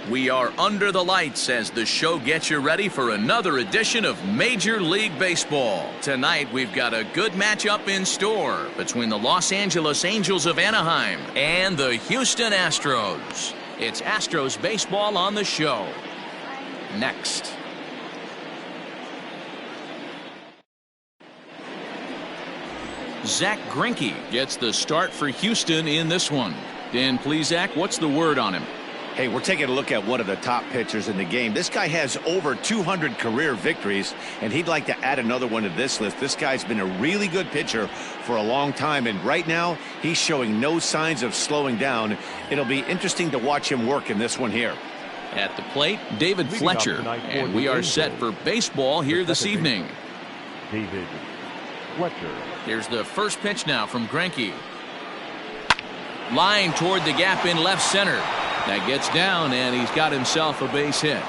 We are under the lights as the show gets you ready for another edition of Major League Baseball. Tonight, we've got a good matchup in store between the Los Angeles Angels of Anaheim and the Houston Astros. It's Astros baseball on the show. Next. Zach Greinke gets the start for Houston in this one. Dan Plesac, what's the word on him? Hey, we're taking a look at one of the top pitchers in the game. This guy has over 200 career victories, and he'd like to add another one to this list. This guy's been a really good pitcher for a long time, and right now he's showing no signs of slowing down. It'll be interesting to watch him work in this one here. At the plate, David Fletcher, and we are set for baseball here this evening. David Fletcher. Here's the first pitch now from Greinke. Line toward the gap in left center. That gets down, and he's got himself a base hit.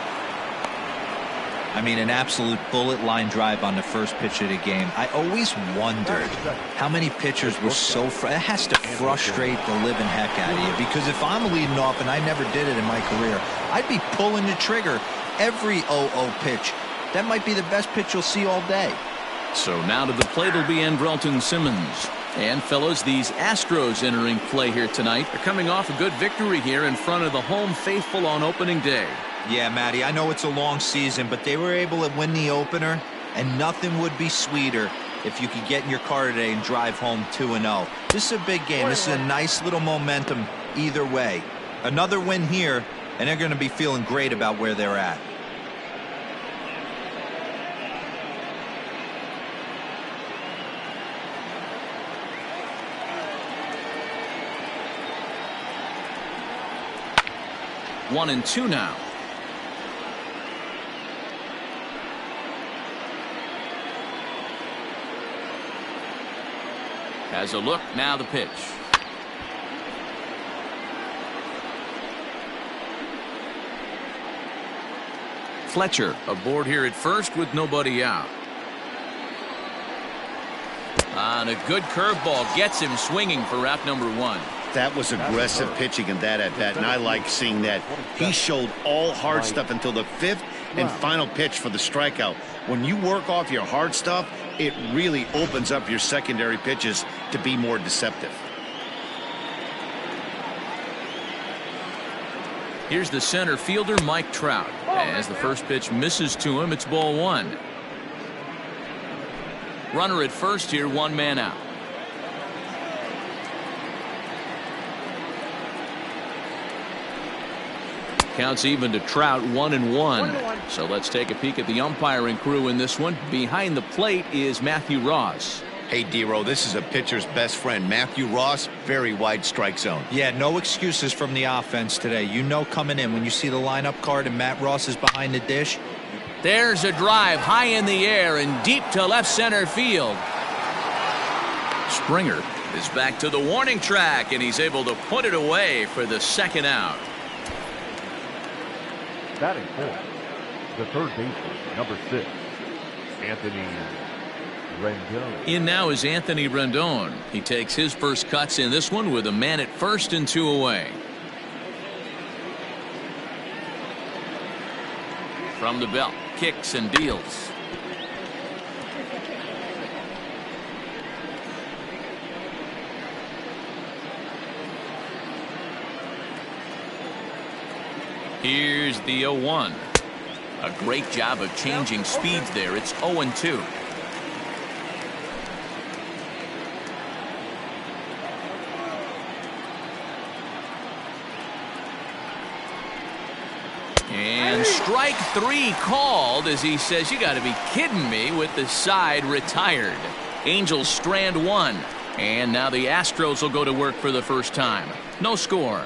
I mean, an absolute bullet line drive on the first pitch of the game. I always wondered how many pitchers were so it has to frustrate the living heck out of you, because if I'm leading off, and I never did it in my career, I'd be pulling the trigger every 0-0 pitch. That might be the best pitch you'll see all day. So now to the plate will be Andrelton Simmons. And fellas, these Astros entering play here tonight are coming off a good victory here in front of the home faithful on opening day. Yeah, Matty, I know it's a long season, but they were able to win the opener, and nothing would be sweeter if you could get in your car today and drive home 2-0. This is a big game. This is a nice little momentum either way. Another win here, and they're going to be feeling great about where they're at. One and two now. Has a look, now the pitch. Fletcher aboard here at first with nobody out. And a good curveball gets him swinging for out number one. That was aggressive pitching in that at-bat, and I like seeing that. He showed all hard stuff until the fifth and final pitch for the strikeout. When you work off your hard stuff, it really opens up your secondary pitches to be more deceptive. Here's the center fielder, Mike Trout. As the first pitch misses to him, it's ball one. Runner at first here, one man out. Counts even to Trout, 1-1. So let's take a peek at the umpiring crew in this one. Behind the plate is Matthew Ross. Hey, D-Row, this is a pitcher's best friend. Matthew Ross, very wide strike zone. Yeah, no excuses from the offense today. You know coming in when you see the lineup card and Matt Ross is behind the dish. There's a drive high in the air and deep to left center field. Springer is back to the warning track, and he's able to put it away for the second out. Batting fourth, the third baseman, number 6, Anthony Rendon. In now is Anthony Rendon. He takes his first cuts in this one with a man at first and two away. From the belt, kicks and deals. Here's the 0-1. A great job of changing speeds there. It's 0-2. And strike three called as he says, you got to be kidding me, with the side retired. Angels strand one. And now the Astros will go to work for the first time. No score.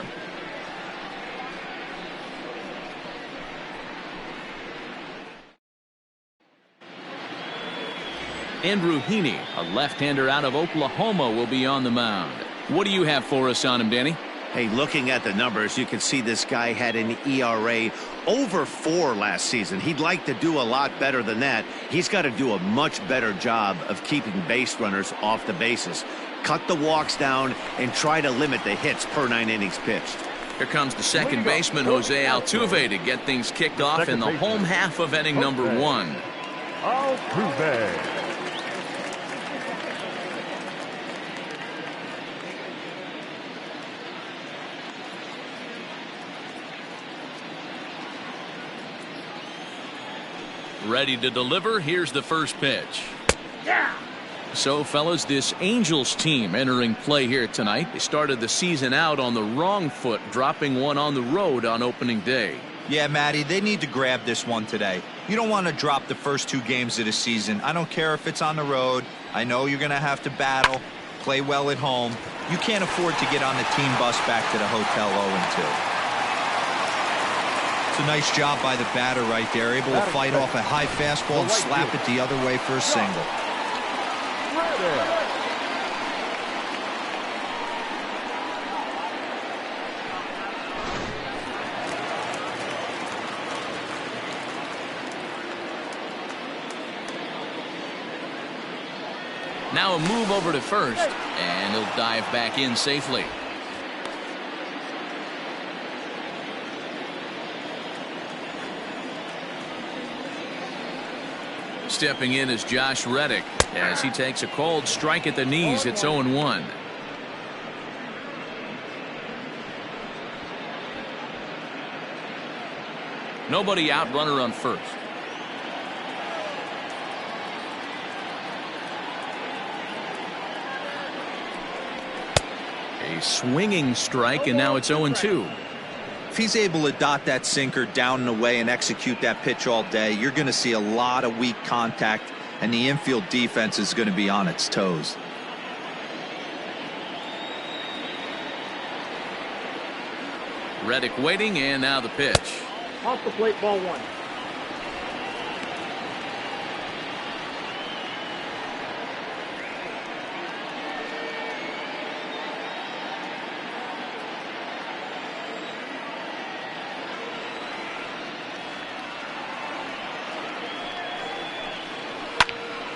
Andrew Heaney, a left-hander out of Oklahoma, will be on the mound. What do you have for us on him, Danny? Hey, looking at the numbers, you can see this guy had an ERA over 4 last season. He'd like to do a lot better than that. He's got to do a much better job of keeping base runners off the bases. Cut the walks down and try to limit the hits per 9 innings pitched. Here comes the second baseman, Jose Altuve, to get things kicked off in the home half of inning number 1. Altuve. Ready to deliver. Here's the first pitch. Yeah. So, fellas, this Angels team entering play here tonight. They started the season out on the wrong foot, dropping one on the road on opening day. Yeah, Matty, they need to grab this one today. You don't want to drop the first 2 games of the season. I don't care if it's on the road. I know you're going to have to battle, play well at home. You can't afford to get on the team bus back to the hotel 0-2. It's a nice job by the batter right there, able to fight off a high fastball and slap it the other way for a single. Now a move over to first, and he'll dive back in safely. Stepping in is Josh Reddick as he takes a cold strike at the knees. It's 0-1. Nobody out, runner on first. A swinging strike, and now it's 0-2. If he's able to dot that sinker down and away and execute that pitch all day, you're going to see a lot of weak contact, and the infield defense is going to be on its toes. Reddick waiting, and now the pitch. Off the plate, ball 1.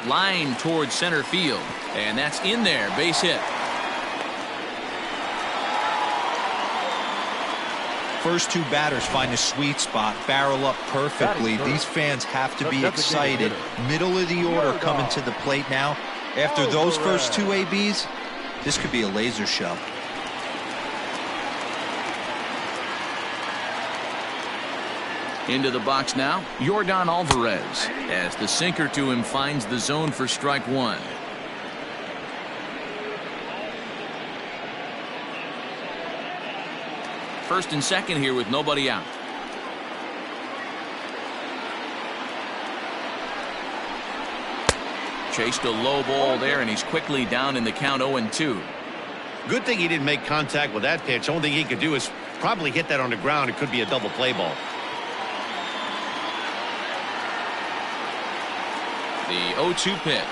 Line towards center field, and that's in there. Base hit. First 2 batters find a sweet spot, barrel up perfectly. These fans have to be excited. Middle of the order coming to the plate now. After those first 2 ABs, this could be a laser show. Into the box now, Yordan Alvarez, as the sinker to him finds the zone for strike 1. First and second here with nobody out. Chased a low ball there, and he's quickly down in the count 0-2. Good thing he didn't make contact with that pitch. Only thing he could do is probably hit that on the ground. It could be a double play ball. The 0-2 pitch,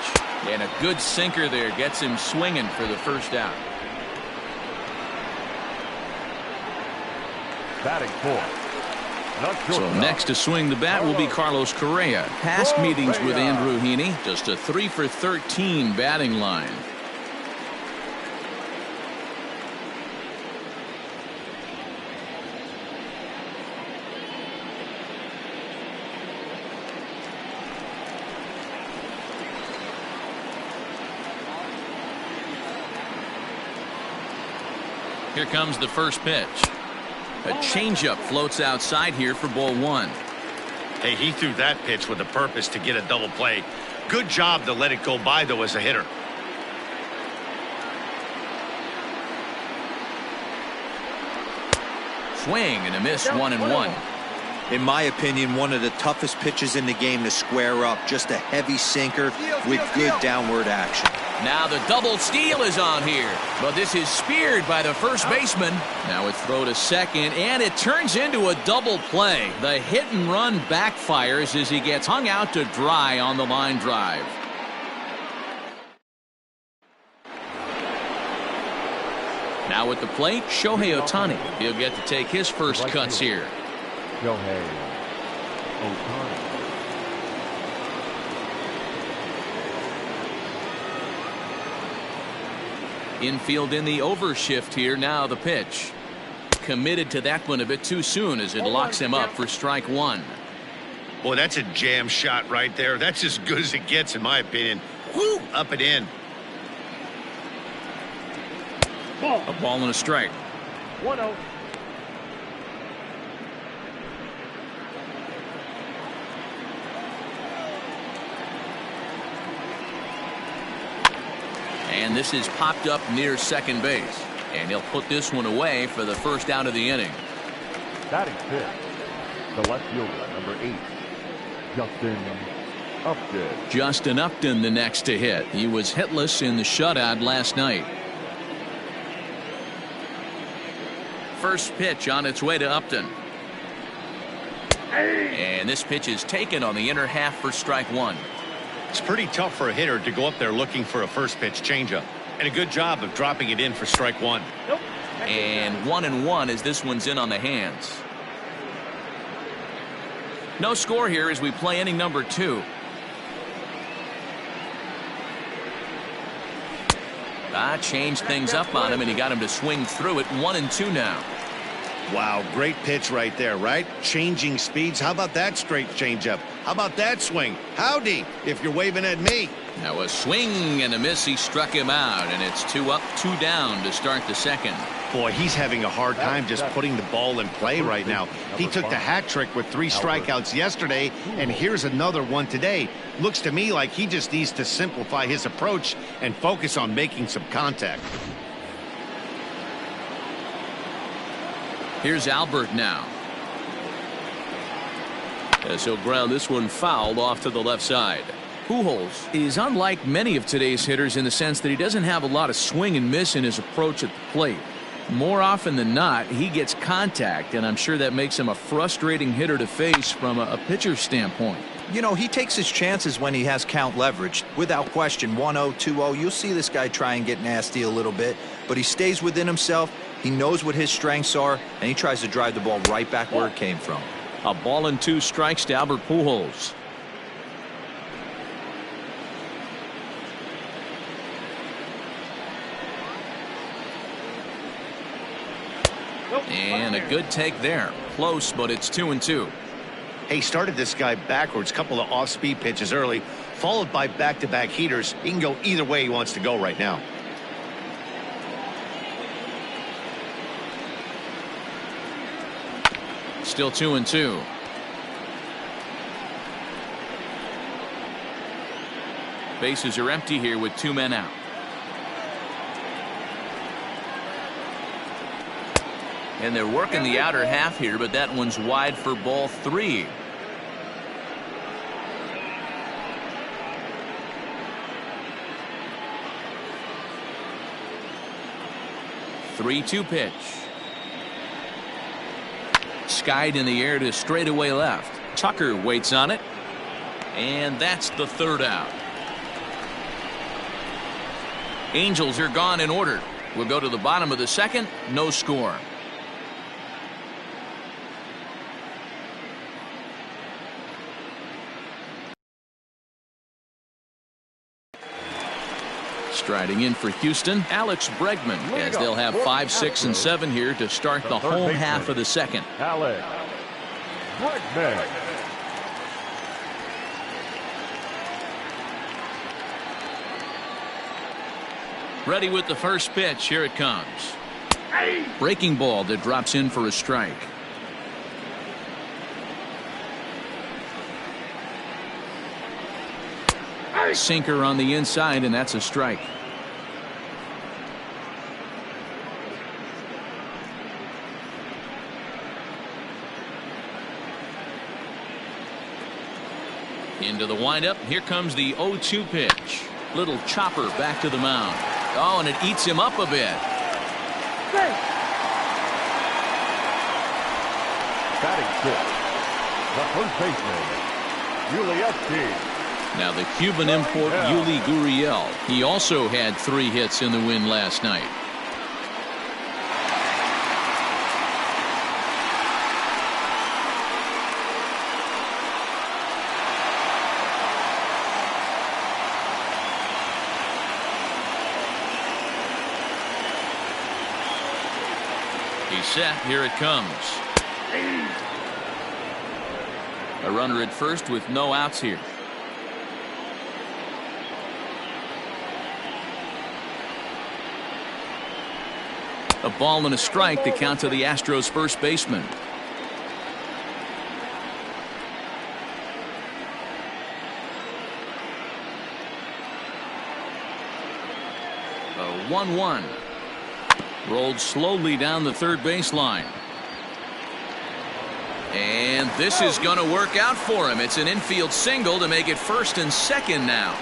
and a good sinker there gets him swinging for the first out. Batting 4. So next to swing the bat will be Carlos Correa. Past meetings with Andrew Heaney, just a 3 for 13 batting line. Here comes the first pitch. A changeup floats outside here for ball 1. Hey, he threw that pitch with a purpose to get a double play. Good job to let it go by, though, as a hitter. Swing and a miss, 1-1. In my opinion, one of the toughest pitches in the game to square up. Just a heavy sinker with good downward action. Now the double steal is on here, but this is speared by the first baseman. Now it's throw to second, and it turns into a double play. The hit and run backfires as he gets hung out to dry on the line drive. Now at the plate, Shohei Ohtani. He'll get to take his first cuts here. Shohei Ohtani. Infield in the overshift here. Now the pitch. committed to that one a bit too soon as it locks him up for strike one. Boy, that's a jam shot right there. That's as good as it gets, in my opinion. Woo! Up and in. A ball and a strike. 1-0. And this is popped up near second base. And he'll put this one away for the first out of the inning. Batting fifth, the left fielder, number 8, Justin Upton. Justin Upton the next to hit. He was hitless in the shutout last night. First pitch on its way to Upton. And this pitch is taken on the inner half for strike one. It's pretty tough for a hitter to go up there looking for a first pitch changeup. And a good job of dropping it in for strike one. And 1-1 as this one's in on the hands. No score here as we play inning number 2. Changed things up on him, and he got him to swing through it. 1-2 now. Wow, great pitch right there, right? Changing speeds. How about that straight changeup? How about that swing? Howdy, if you're waving at me. Now a swing and a miss. He struck him out, and it's 2 up, 2 down to start the second. Boy, he's having a hard time just putting the ball in play right now. He took the hat trick with 3 strikeouts yesterday, and here's another one today. Looks to me like he just needs to simplify his approach and focus on making some contact. Here's Albert now. As he'll ground this one fouled off to the left side. Pujols is unlike many of today's hitters in the sense that he doesn't have a lot of swing and miss in his approach at the plate. More often than not, he gets contact, and I'm sure that makes him a frustrating hitter to face from a pitcher's standpoint. You know, he takes his chances when he has count leverage. Without question, 1-0, 2-0, you'll see this guy try and get nasty a little bit, but he stays within himself. He knows what his strengths are, and he tries to drive the ball right back where it came from. A ball and 2 strikes to Albert Pujols. And a good take there. Close, but it's 2-2. Hey, started this guy backwards. Couple of off-speed pitches early, followed by back-to-back heaters. He can go either way he wants to go right now. Still 2-2. Bases are empty here with 2 men out. And they're working the outer half here, but that one's wide for ball 3. Three-2 pitch. Skied in the air to straightaway left. Tucker waits on it. And that's the 3rd out. Angels are gone in order. We'll go to the bottom of the 2nd. No score. Striding in for Houston, Alex Bregman, as they'll have 5, 6, and 7 here to start the home half of the 2nd. Alex Bregman. Ready with the first pitch. Here it comes. Breaking ball that drops in for a strike. Sinker on the inside, and that's a strike. Into the windup. Here comes the 0-2 pitch. Little chopper back to the mound. Oh, and it eats him up a bit. Batting 6, the first baseman, Yuli. Now the Cuban import Yuli Gurriel. He also had 3 hits in the win last night. He's set. Here it comes. A runner at first with no outs here. A ball and a strike to count to the Astros first baseman. A 1-1. Rolled slowly down the third baseline. And this is going to work out for him. It's an infield single to make it first and second now.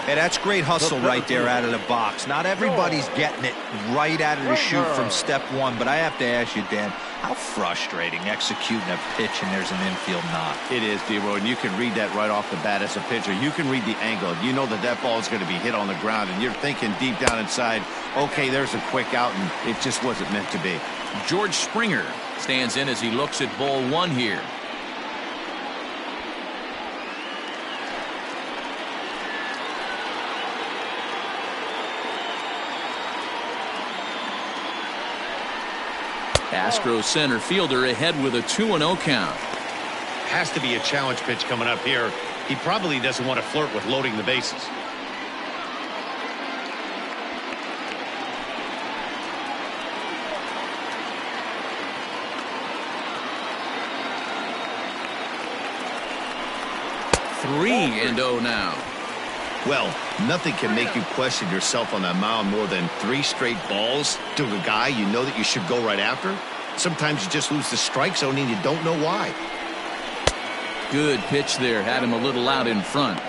Hey, that's great hustle right there out of the box. Not everybody's getting it right out of the chute from step one, but I have to ask you, Dan, how frustrating executing a pitch and there's an infield knock. It is, D-Roy, and you can read that right off the bat as a pitcher. You can read the angle. You know that ball is going to be hit on the ground, and you're thinking deep down inside, okay, there's a quick out, and it just wasn't meant to be. George Springer stands in as he looks at ball one here. Astros center fielder ahead with a 2-0 count. Has to be a challenge pitch coming up here. He probably doesn't want to flirt with loading the bases. Three and 0 now. Well, nothing can make you question yourself on that mound more than 3 straight balls to a guy you know that you should go right after. Sometimes you just lose the strike zone and you don't know why. Good pitch there. Had him a little out in front.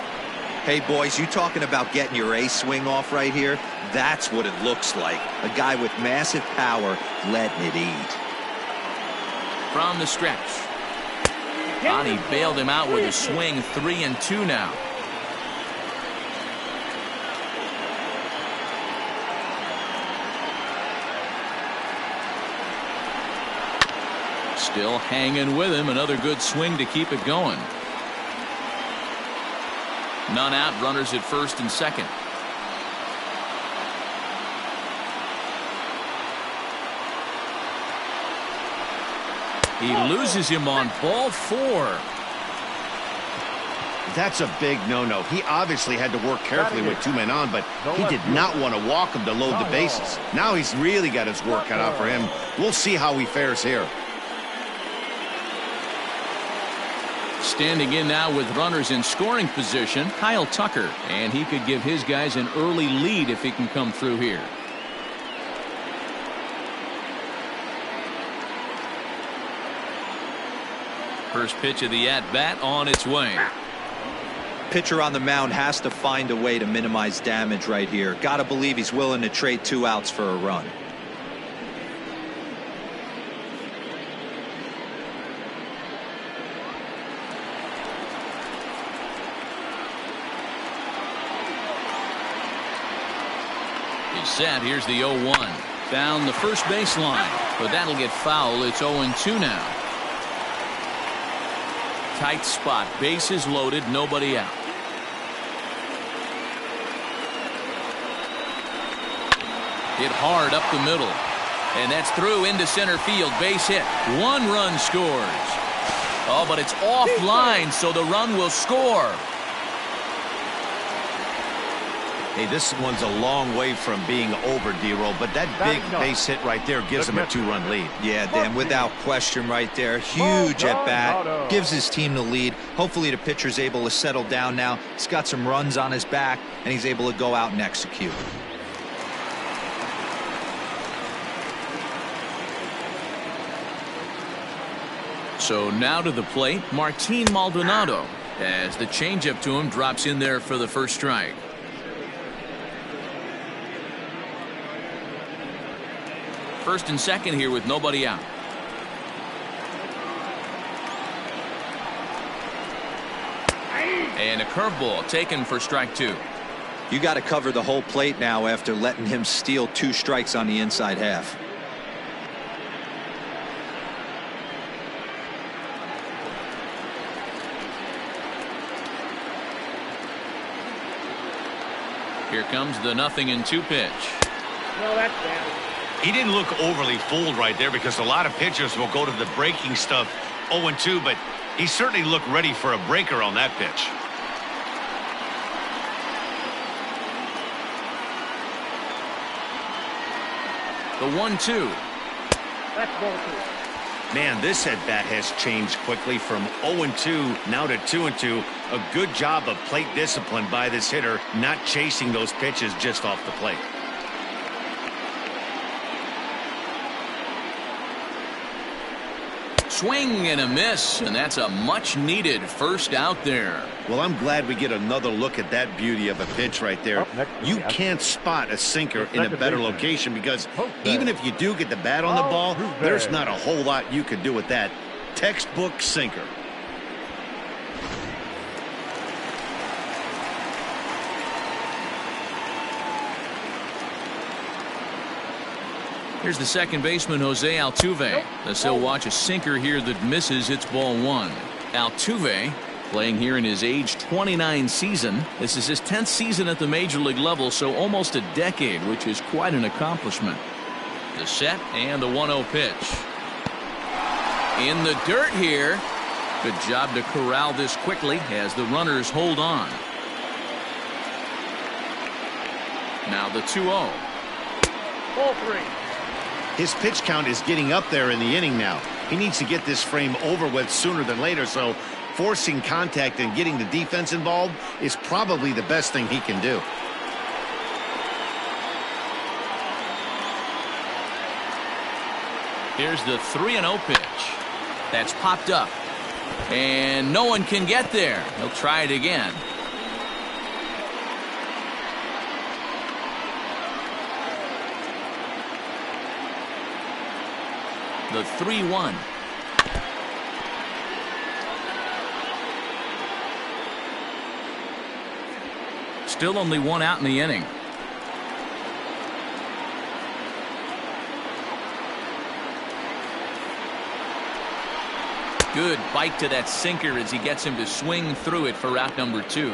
Hey, boys, you talking about getting your A swing off right here? That's what it looks like. A guy with massive power letting it eat. From the stretch. Bonnie bailed him out with a swing. 3-2 now. Still hanging with him. Another good swing to keep it going. None out. Runners at first and second. He loses him on ball 4. That's a big no-no. He obviously had to work carefully with 2 men on, but he did not want to walk him to load the bases. Now he's really got his work cut out for him. We'll see how he fares here. Standing in now with runners in scoring position, Kyle Tucker, and he could give his guys an early lead if he can come through here. First pitch of the at-bat on its way. Pitcher on the mound has to find a way to minimize damage right here. Got to believe he's willing to trade 2 outs for a run. He's set. Here's the 0-1. Down the first baseline, but that'll get foul. It's 0-2 now. Tight spot. Bases loaded. Nobody out. Hit hard up the middle. And that's through into center field. Base hit. 1 run scores. Oh, but it's offline, so the run will score. Hey, this one's a long way from being over, D-Roll, but that big base hit right there gives him a 2-run lead. Yeah, Dan, without question right there. Huge at bat. Gives his team the lead. Hopefully the pitcher's able to settle down now. He's got some runs on his back, and he's able to go out and execute. So now to the plate, Martin Maldonado, as the changeup to him drops in there for the first strike. First and second here with nobody out. And a curveball taken for strike 2. You got to cover the whole plate now after letting him steal 2 strikes on the inside half. Here comes the 0-2 pitch. No, that's bad. He didn't look overly fooled right there because a lot of pitchers will go to the breaking stuff 0-2, but he certainly looked ready for a breaker on that pitch. The 1-2. That's ball 2. Man, this at bat has changed quickly from 0-2 now to 2-2. A good job of plate discipline by this hitter, not chasing those pitches just off the plate. Swing and a miss, and that's a much-needed first out there. Well, I'm glad we get another look at that beauty of a pitch right there. You can't spot a sinker in a better location because even if you do get the bat on the ball, there's not a whole lot you can do with that. Textbook sinker. Here's the second baseman, Jose Altuve. As he'll watch a sinker here that misses. It's ball 1. Altuve playing here in his age 29 season. This is his 10th season at the major league level, so almost a decade, which is quite an accomplishment. The set and the 1-0 pitch. In the dirt here. Good job to corral this quickly as the runners hold on. Now the 2-0. Ball 3. His pitch count is getting up there in the inning now. He needs to get this frame over with sooner than later, so forcing contact and getting the defense involved is probably the best thing he can do. Here's the 3-0 pitch. That's popped up. And no one can get there. He'll try it again. The 3-1. Still only one out in the inning. Good bite to that sinker as he gets him to swing through it for out number 2.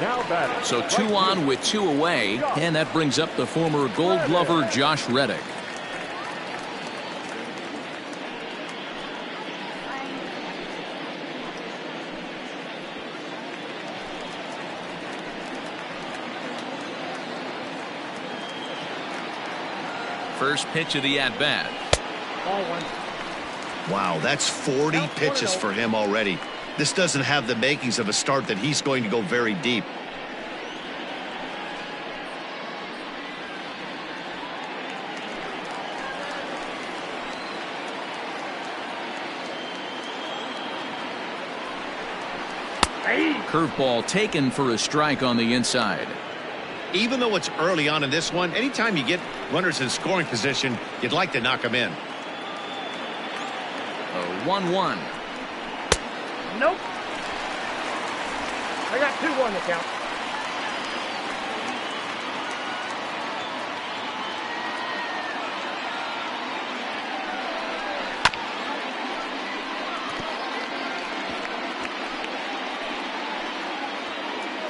Now batting. So 2 on with 2 away, and that brings up the former Gold Glover Josh Reddick. First pitch of the at-bat. Ball 1. Wow, that's 40 pitches for him already. This doesn't have the makings of a start that he's going to go very deep. Curveball taken for a strike on the inside. Even though it's early on in this one, anytime you get runners in scoring position, you'd like to knock them in. A 1-1. Nope. I got 2-1 to count.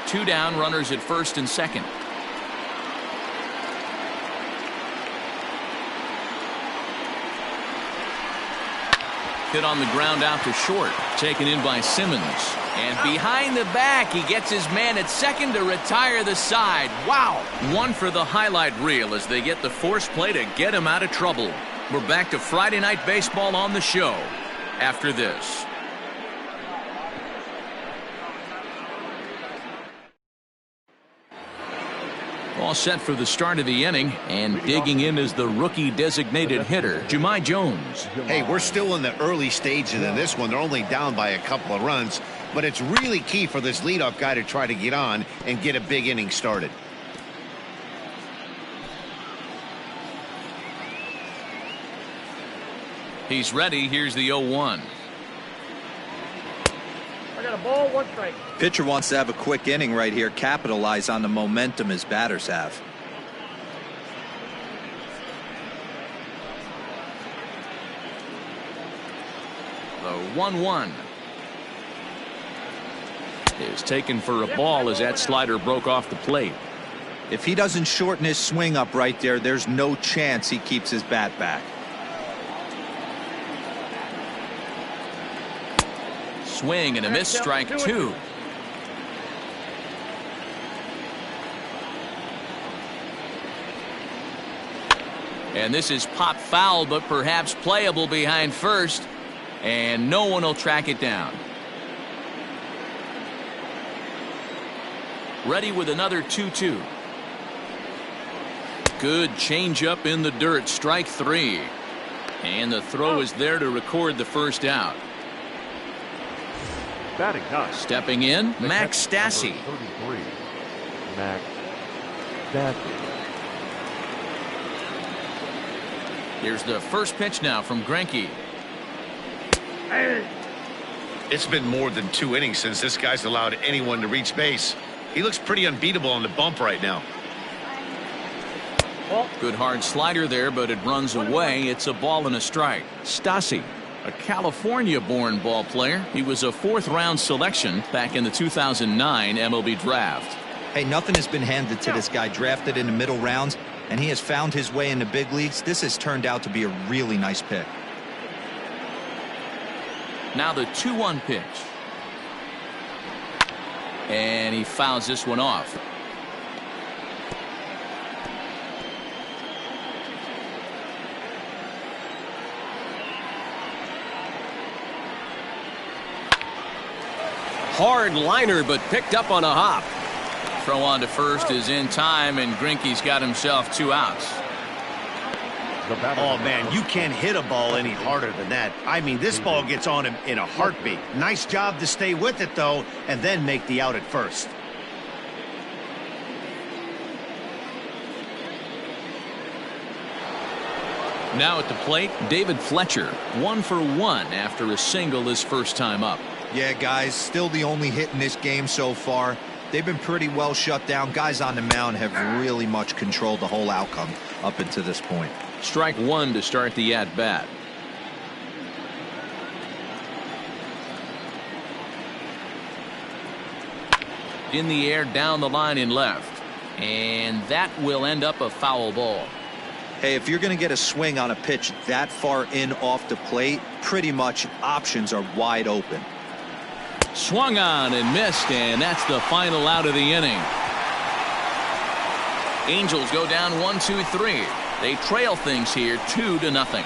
Two down, runners at first and second. Hit on the ground out to short, taken in by Simmons. And behind the back, he gets his man at second to retire the side. Wow! One for the highlight reel as they get the force play to get him out of trouble. We're back to Friday Night Baseball on the show after this. All set for the start of the inning, and digging in is the rookie designated hitter, Jahmai Jones. Hey, we're still in the early stages in this one. They're only down by a couple of runs, but it's really key for this leadoff guy to try to get on and get a big inning started. He's ready. Here's the 0-1. I got a ball, 1 strike. Pitcher wants to have a quick inning right here, capitalize on the momentum his batters have. The 1-1 is taken for a ball as that slider broke off the plate. If he doesn't shorten his swing up right there, there's no chance he keeps his bat back. Swing and a miss, strike two. And this is pop foul, but perhaps playable behind first. And no one will track it down. Ready with another 2-2. Good changeup in the dirt, strike three. And the throw is there to record the first out. Batting nine. Stepping in, Max Stassi. 33. Max Stassi. Here's the first pitch now from Greinke. It's been more than 2 innings since this guy's allowed anyone to reach base. He looks pretty unbeatable on the bump right now. Good hard slider there, but it runs away. It's a ball and a strike. Stassi, a California-born ball player. He was a 4th-round selection back in the 2009 MLB draft. Hey, nothing has been handed to this guy. Drafted in the middle rounds, and he has found his way in the big leagues. This has turned out to be a really nice pick. Now the 2-1 pitch. And he fouls this one off. Hard liner, but picked up on a hop. Throw on to first is in time, and Greinke's got himself 2 outs. Oh, man, you can't hit a ball any harder than that. I mean, this ball gets on him in a heartbeat. Nice job to stay with it, though, and then make the out at first. Now at the plate, David Fletcher, 1 for 1 after a single his first time up. Yeah, guys, still the only hit in this game so far. They've been pretty well shut down. Guys on the mound have really much controlled the whole outcome up until this point. Strike one to start the at-bat. In the air, down the line in left. And that will end up a foul ball. Hey, if you're going to get a swing on a pitch that far in off the plate, pretty much options are wide open. Swung on and missed, and that's the final out of the inning. Angels go down 1-2-3. They trail things here 2-0.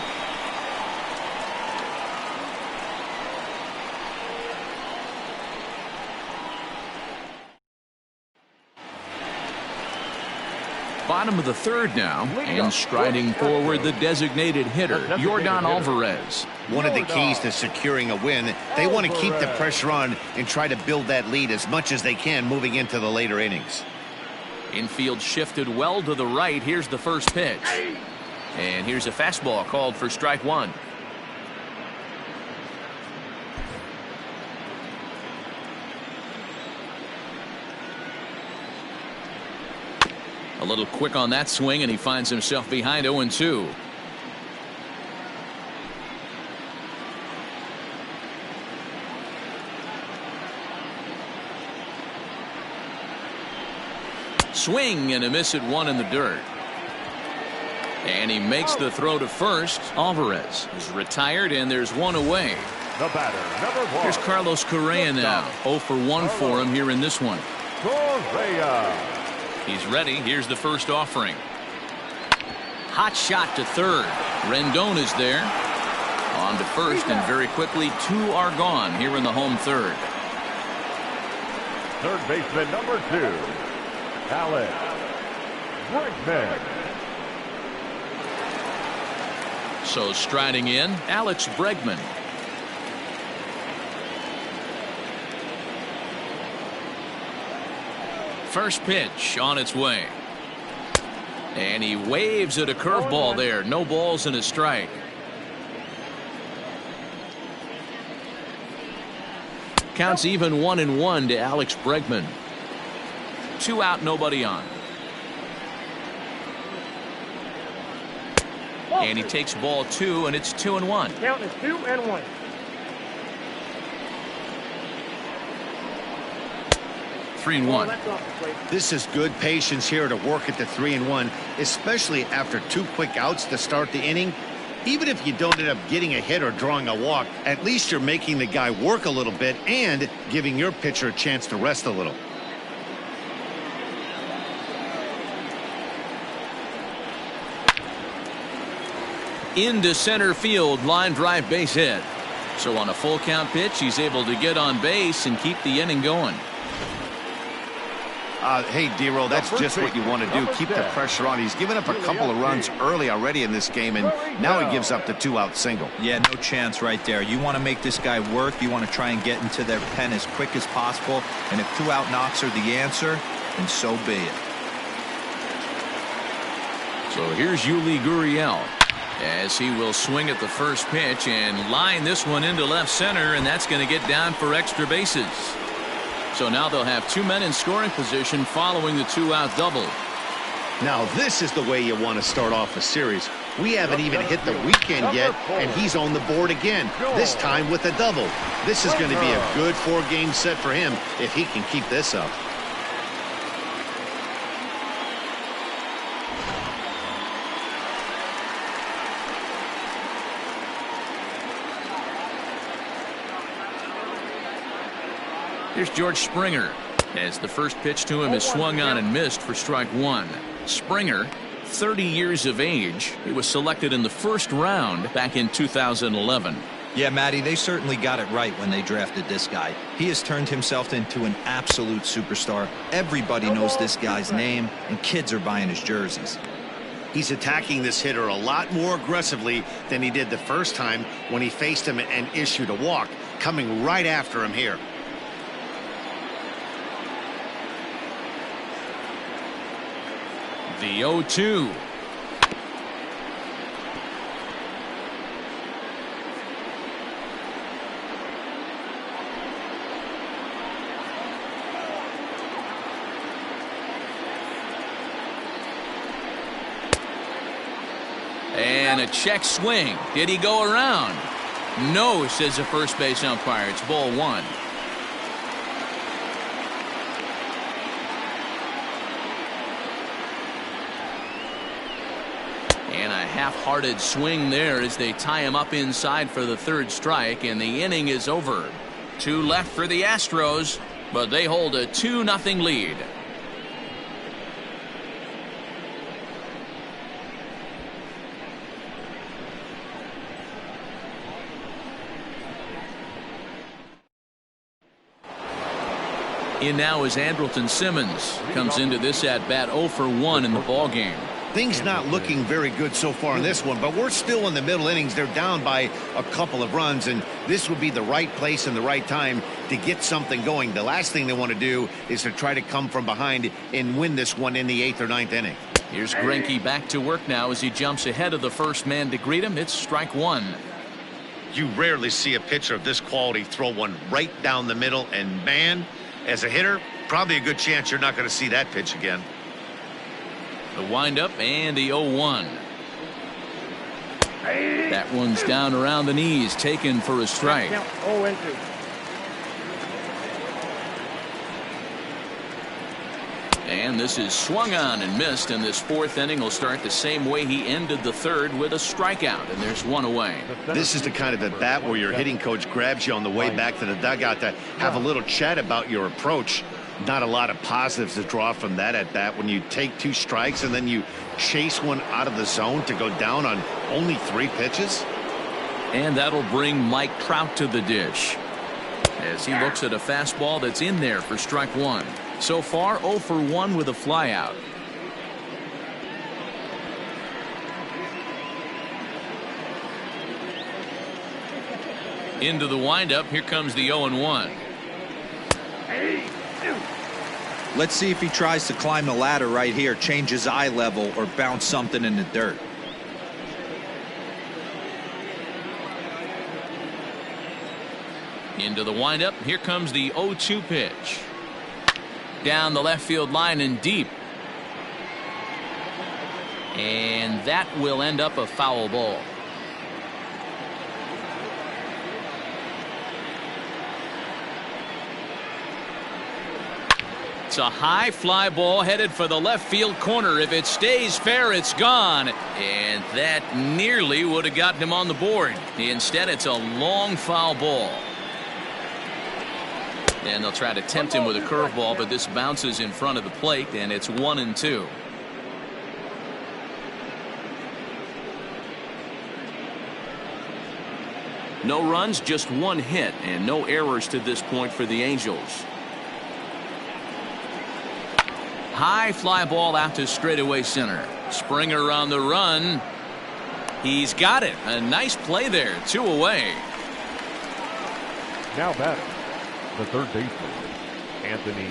Bottom of the third now, and striding forward the designated hitter, Yordan Alvarez. One of the keys to securing a win, they want to keep the pressure on and try to build that lead as much as they can moving into the later innings. Infield shifted well to the right. Here's the first pitch. And here's a fastball called for strike one. A little quick on that swing, and he finds himself behind 0-2. Swing and a miss at one in the dirt. And he makes the throw to first. Alvarez is retired, and there's one away. The batter, number 1. Here's Carlos Correa now. 0 for 1 for him here in this one. Correa. He's ready. Here's the first offering. Hot shot to third. Rendon is there. On to first, and very quickly 2 are gone here in the home third. Third baseman number 2, Alex Bregman. So striding in, Alex Bregman. First pitch on its way. And he waves at a curveball there. No balls and a strike. Counts even 1-1 to Alex Bregman. 2 out, nobody on. And he takes ball 2, and it's 2-1. Count is 2-1. 3-1. That's off the plate. This is good patience here to work at the 3-1, especially after 2 quick outs to start the inning. Even if you don't end up getting a hit or drawing a walk, at least you're making the guy work a little bit and giving your pitcher a chance to rest a little. Into center field, line drive, base hit. So on a full count pitch, he's able to get on base and keep the inning going. Hey, D-Roll, that's just what you want to do. Keep the pressure on. He's given up a couple of runs early already in this game, and now he gives up the 2-out single. Yeah, no chance right there. You want to make this guy work. You want to try and get into their pen as quick as possible. And if 2-out knocks are the answer, then so be it. So here's Yuli Gurriel as he will swing at the first pitch and line this one into left center, and that's going to get down for extra bases. So now they'll have 2 men in scoring position following the 2-out double. Now this is the way you want to start off a series. We haven't even hit the weekend yet, and he's on the board again, this time with a double. This is going to be a good 4-game set for him if he can keep this up. Here's George Springer as the first pitch to him is swung on and missed for strike 1. Springer, 30 years of age. He was selected in the first round back in 2011. Yeah, Matty, they certainly got it right when they drafted this guy. He has turned himself into an absolute superstar. Everybody knows this guy's name, and kids are buying his jerseys. He's attacking this hitter a lot more aggressively than he did the first time when he faced him and issued a walk, coming right after him here. The 0-2. And a check swing. Did he go around? No, says the first base umpire. It's ball 1. And a half-hearted swing there as they tie him up inside for the 3rd strike, and the inning is over. 2 left for the Astros, but they hold a 2-0 lead. In now is Andrelton Simmons. Comes into this at-bat 0 for 1 in the ballgame. Things not looking very good so far in this one, but we're still in the middle innings. They're down by a couple of runs, and this would be the right place and the right time to get something going. The last thing they want to do is to try to come from behind and win this one in the 8th or 9th inning. Here's Greinke back to work now as he jumps ahead of the first man to greet him. It's strike 1. You rarely see a pitcher of this quality throw one right down the middle, and man, as a hitter, probably a good chance you're not going to see that pitch again. The windup and the 0-1. That one's down around the knees, taken for a strike. Count 0-2. And this is swung on and missed, and this 4th inning will start the same way he ended the 3rd with a strikeout, and there's 1 away. This is the kind of at bat where your hitting coach grabs you on the way back to the dugout to have a little chat about your approach. Not a lot of positives to draw from that at bat when you take 2 strikes and then you chase one out of the zone to go down on only 3 pitches. And that'll bring Mike Trout to the dish as he looks at a fastball that's in there for strike 1. So far 0 for 1 with a flyout. Into the windup. Here comes the 0-1. Let's see if he tries to climb the ladder right here, change his eye level, or bounce something in the dirt. Into the windup. Here comes the 0-2 pitch. Down the left field line and deep. And that will end up a foul ball. It's a high fly ball headed for the left field corner. If it stays fair, it's gone. And that nearly would have gotten him on the board. Instead, it's a long foul ball. And they'll try to tempt him with a curveball, but this bounces in front of the plate, and it's 1-2. No runs, just one hit, and no errors to this point for the Angels. High fly ball out to straightaway center. Springer on the run. He's got it. A nice play there. 2 away. Now batting, the third baseman, Anthony.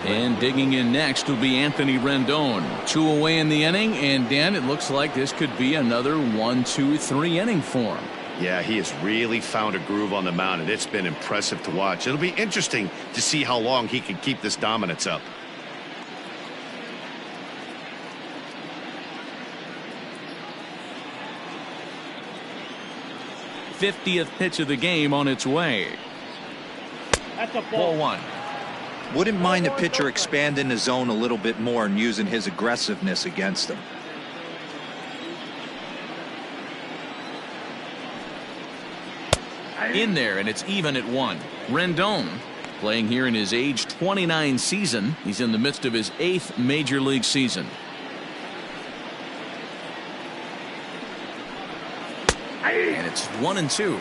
And digging in next will be Anthony Rendon. 2 away in the inning, and Dan, it looks like this could be another 1-2-3 inning for him. Yeah, he has really found a groove on the mound, and it's been impressive to watch. It'll be interesting to see how long he can keep this dominance up. '50th pitch of the game on its way. That's a Ball 1. Wouldn't mind the pitcher expanding the zone a little bit more and using his aggressiveness against them. In there, and it's even at 1. Rendon playing here in his age 29 season. He's in the midst of his 8th major league season. And it's 1-2.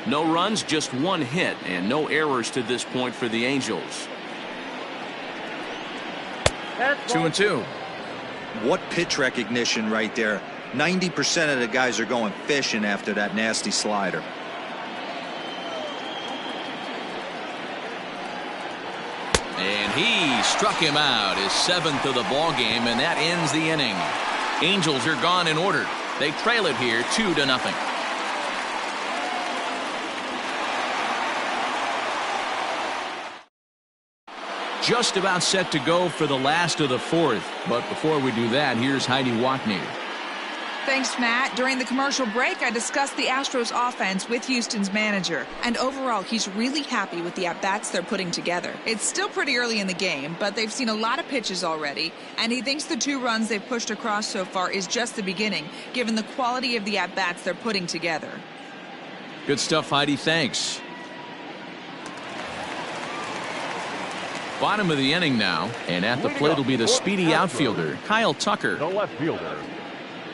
No runs, just 1 hit, and no errors to this point for the Angels. 2-2. What pitch recognition right there. 90% of the guys are going fishing after that nasty slider. And he struck him out, his 7th of the ball game, and that ends the inning. Angels are gone in order. They trail it here 2-0. Just about set to go for the last of the 4th. But before we do that, here's Heidi Watney. Thanks, Matt. During the commercial break, I discussed the Astros offense with Houston's manager. And overall, he's really happy with the at-bats they're putting together. It's still pretty early in the game, but they've seen a lot of pitches already. And he thinks the 2 runs they've pushed across so far is just the beginning, given the quality of the at-bats they're putting together. Good stuff, Heidi. Thanks. Bottom of the inning now, and at the plate will be the speedy outfielder, Kyle Tucker. The left fielder,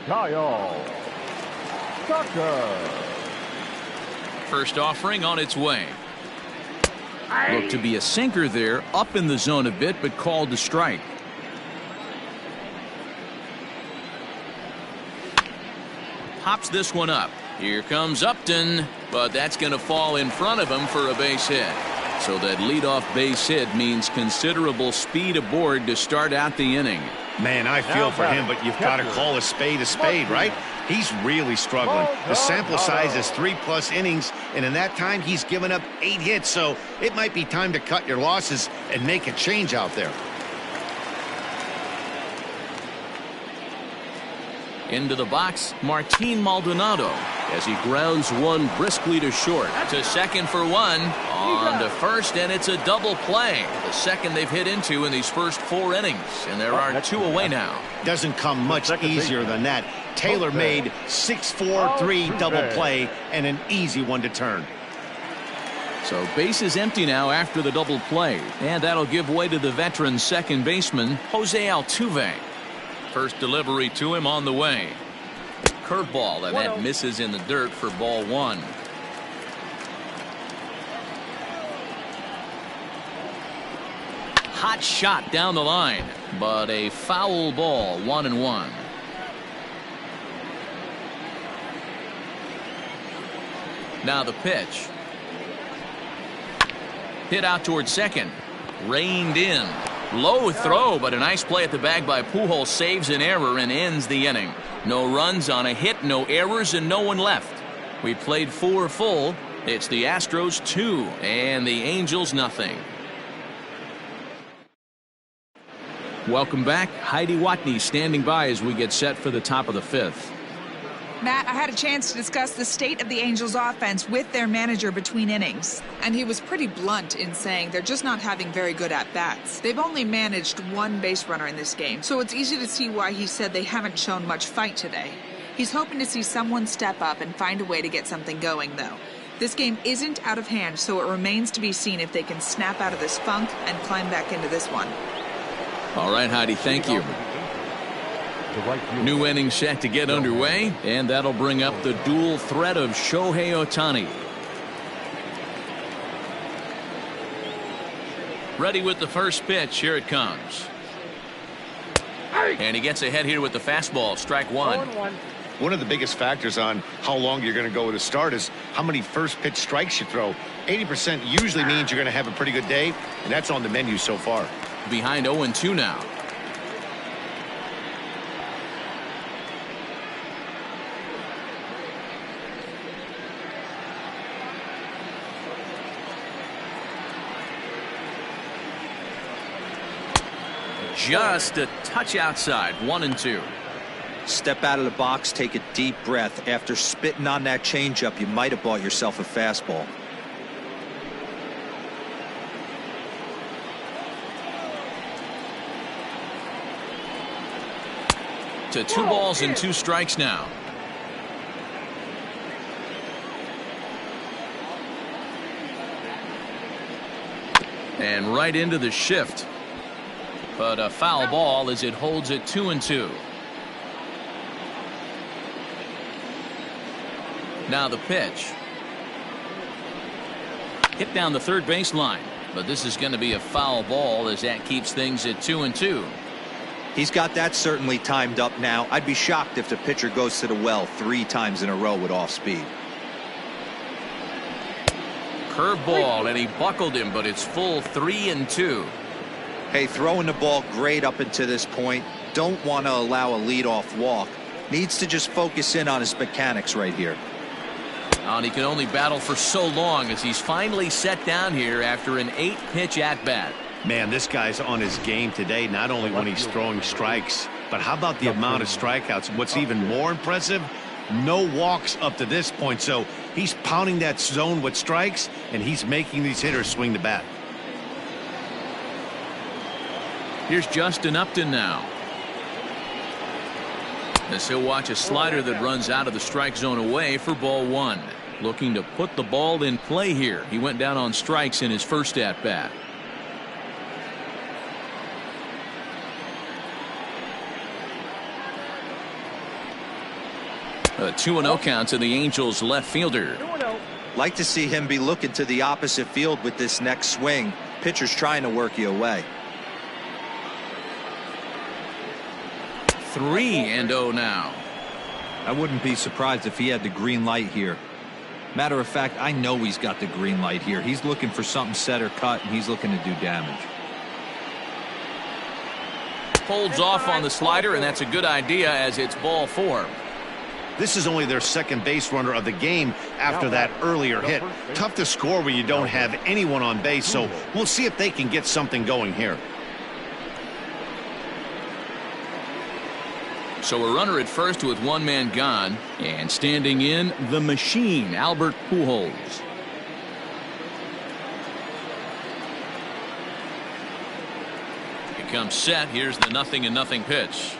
Kyle Tucker. First offering on its way. Looked to be a sinker there, up in the zone a bit, but called to strike. Pops this one up. Here comes Upton, but that's going to fall in front of him for a base hit. So that leadoff base hit means considerable speed aboard to start out the inning. Man, I feel for him, but you've got to call a spade, right? He's really struggling. The sample size is 3+ innings, and in that time, he's given up 8 hits. So it might be time to cut your losses and make a change out there. Into the box, Martin Maldonado as he grounds one briskly to short. To second for 1. On to first, and it's a double play. The second they've hit into in these first 4 innings, and there are 2 away now. Doesn't come much easier than that. Tailor-made 6-4-3 double play, and an easy one to turn. So base is empty now after the double play, and that'll give way to the veteran second baseman, Jose Altuve. First delivery to him on the way. Curveball, and that misses in the dirt for ball 1. Hot shot down the line, but a foul ball, 1-1. Now the pitch. Hit out towards second. Reined in. Low throw, but a nice play at the bag by Pujols saves an error and ends the inning. No runs on a hit, no errors, and no one left. We played 4 full. It's the Astros 2 and the Angels nothing. Welcome back. Heidi Watney standing by as we get set for the top of the 5th. Matt, I had a chance to discuss the state of the Angels offense with their manager between innings, and he was pretty blunt in saying they're just not having very good at-bats. They've only managed one base runner in this game, so it's easy to see why he said they haven't shown much fight today. He's hoping to see someone step up and find a way to get something going, though. This game isn't out of hand, so it remains to be seen if they can snap out of this funk and climb back into this one. All right, Heidi, thank you. New inning set to get underway, and that'll bring up the dual threat of Shohei Ohtani. Ready with the first pitch. Here it comes. And he gets ahead here with the fastball. Strike one. One of the biggest factors on how long you're going to go with a start is how many first pitch strikes you throw. 80% usually means you're going to have a pretty good day, and that's on the menu so far. Behind 0-2 now. Just a touch outside. 1-2. Step out of the box, take a deep breath. After spitting on that changeup, you might have bought yourself a fastball. To 2 balls and 2 strikes now. And right into the shift. But a foul ball as it holds it 2-2. Now the pitch. Hit down the third baseline. But this is going to be a foul ball as that keeps things at 2-2. He's got that certainly timed up now. I'd be shocked if the pitcher goes to the well 3 times in a row with off speed. Curveball, and he buckled him, but it's full 3-2. Hey, throwing the ball great up until this point. Don't want to allow a leadoff walk. Needs to just focus in on his mechanics right here. And he can only battle for so long as he's finally set down here after an 8-pitch at-bat. Man, this guy's on his game today, not only when he's throwing strikes, but how about the amount of strikeouts? What's even more impressive, no walks up to this point. So he's pounding that zone with strikes, and he's making these hitters swing the bat. Here's Justin Upton now. As he'll watch a slider that runs out of the strike zone away for ball 1. Looking to put the ball in play here. He went down on strikes in his first at-bat. A 2-0 count to the Angels left fielder. Like to see him be looking to the opposite field with this next swing. Pitcher's trying to work you away. 3-0 now. I wouldn't be surprised if he had the green light here. Matter of fact, I know he's got the green light here. He's looking for something set or cut, and he's looking to do damage. Holds off on the slider, and that's a good idea as it's ball 4. This is only their second base runner of the game after that earlier hit. Tough to score when you don't have anyone on base, so we'll see if they can get something going here. So a runner at first with 1 man gone, and standing in the machine, Albert Pujols. He comes set. Here's the 0-0 pitch.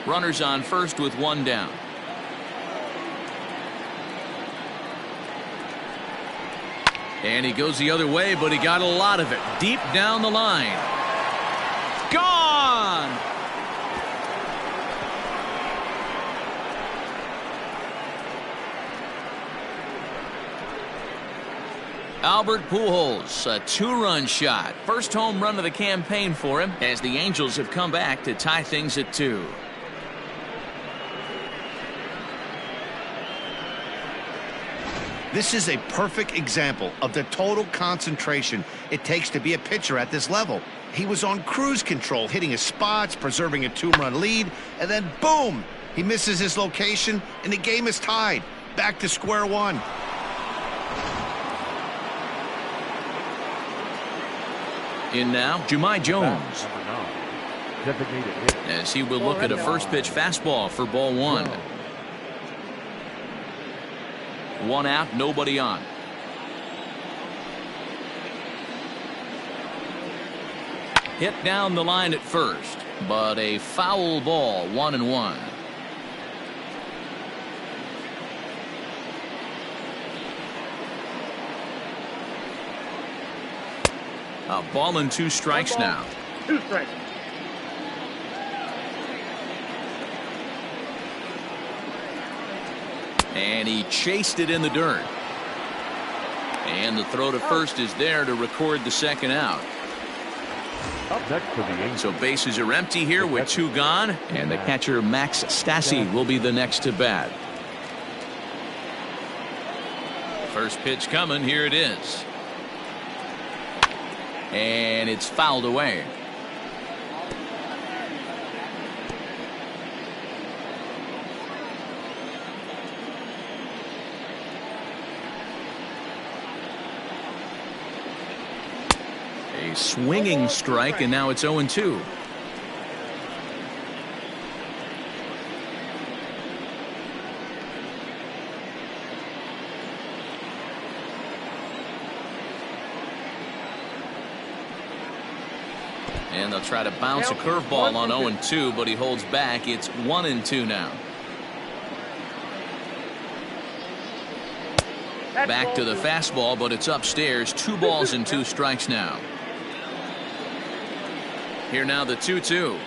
Runners on first with 1 down. And he goes the other way, but he got a lot of it deep down the line. Gone! Albert Pujols, a 2-run shot. First home run of the campaign for him as the Angels have come back to tie things at 2. This is a perfect example of the total concentration it takes to be a pitcher at this level. He was on cruise control, hitting his spots, preserving a 2-run lead, and then boom, he misses his location, and the game is tied. Back to square one. In now, Jahmai Jones. Designated hitter. As he will look at a first pitch fastball for ball one. One out, nobody on. Hit down the line at first, but a foul ball, 1-1. A ball and 2 strikes now. 2 strikes. And he chased it in the dirt. And the throw to first is there to record the second out. Up next for the Angels. So bases are empty here with 2 gone. And the catcher Max Stassi will be the next to bat. First pitch coming. Here it is. And it's fouled away. A swinging strike, and now it's 0-2. And they'll try to bounce a curveball on 0-2, but he holds back. It's 1-2 now. Back to the fastball, but it's upstairs. 2 balls and 2 strikes now. Here now the 2-2.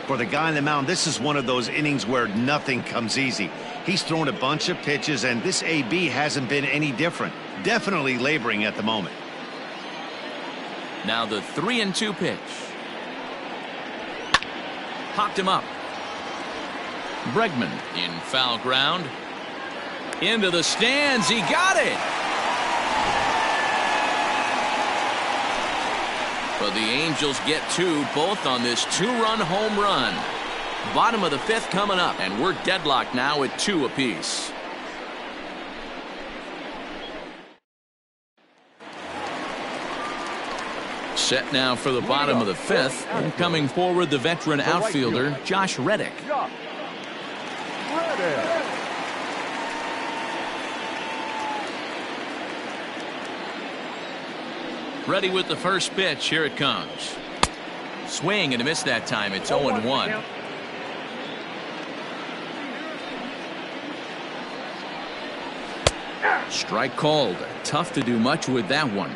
For the guy on the mound, this is one of those innings where nothing comes easy. He's thrown a bunch of pitches, and this AB hasn't been any different. Definitely laboring at the moment. Now the 3-2 pitch. Popped him up. Bregman in foul ground. Into the stands. He got it. But the Angels get 2, both on this 2-run home run. Bottom of the 5th coming up, and we're deadlocked now at 2 apiece. Set now for the bottom of the 5th, and coming forward the veteran outfielder Josh Reddick. Ready with the first pitch. Here it comes. Swing and a miss that time. It's 0-1. Strike called. Tough to do much with that one.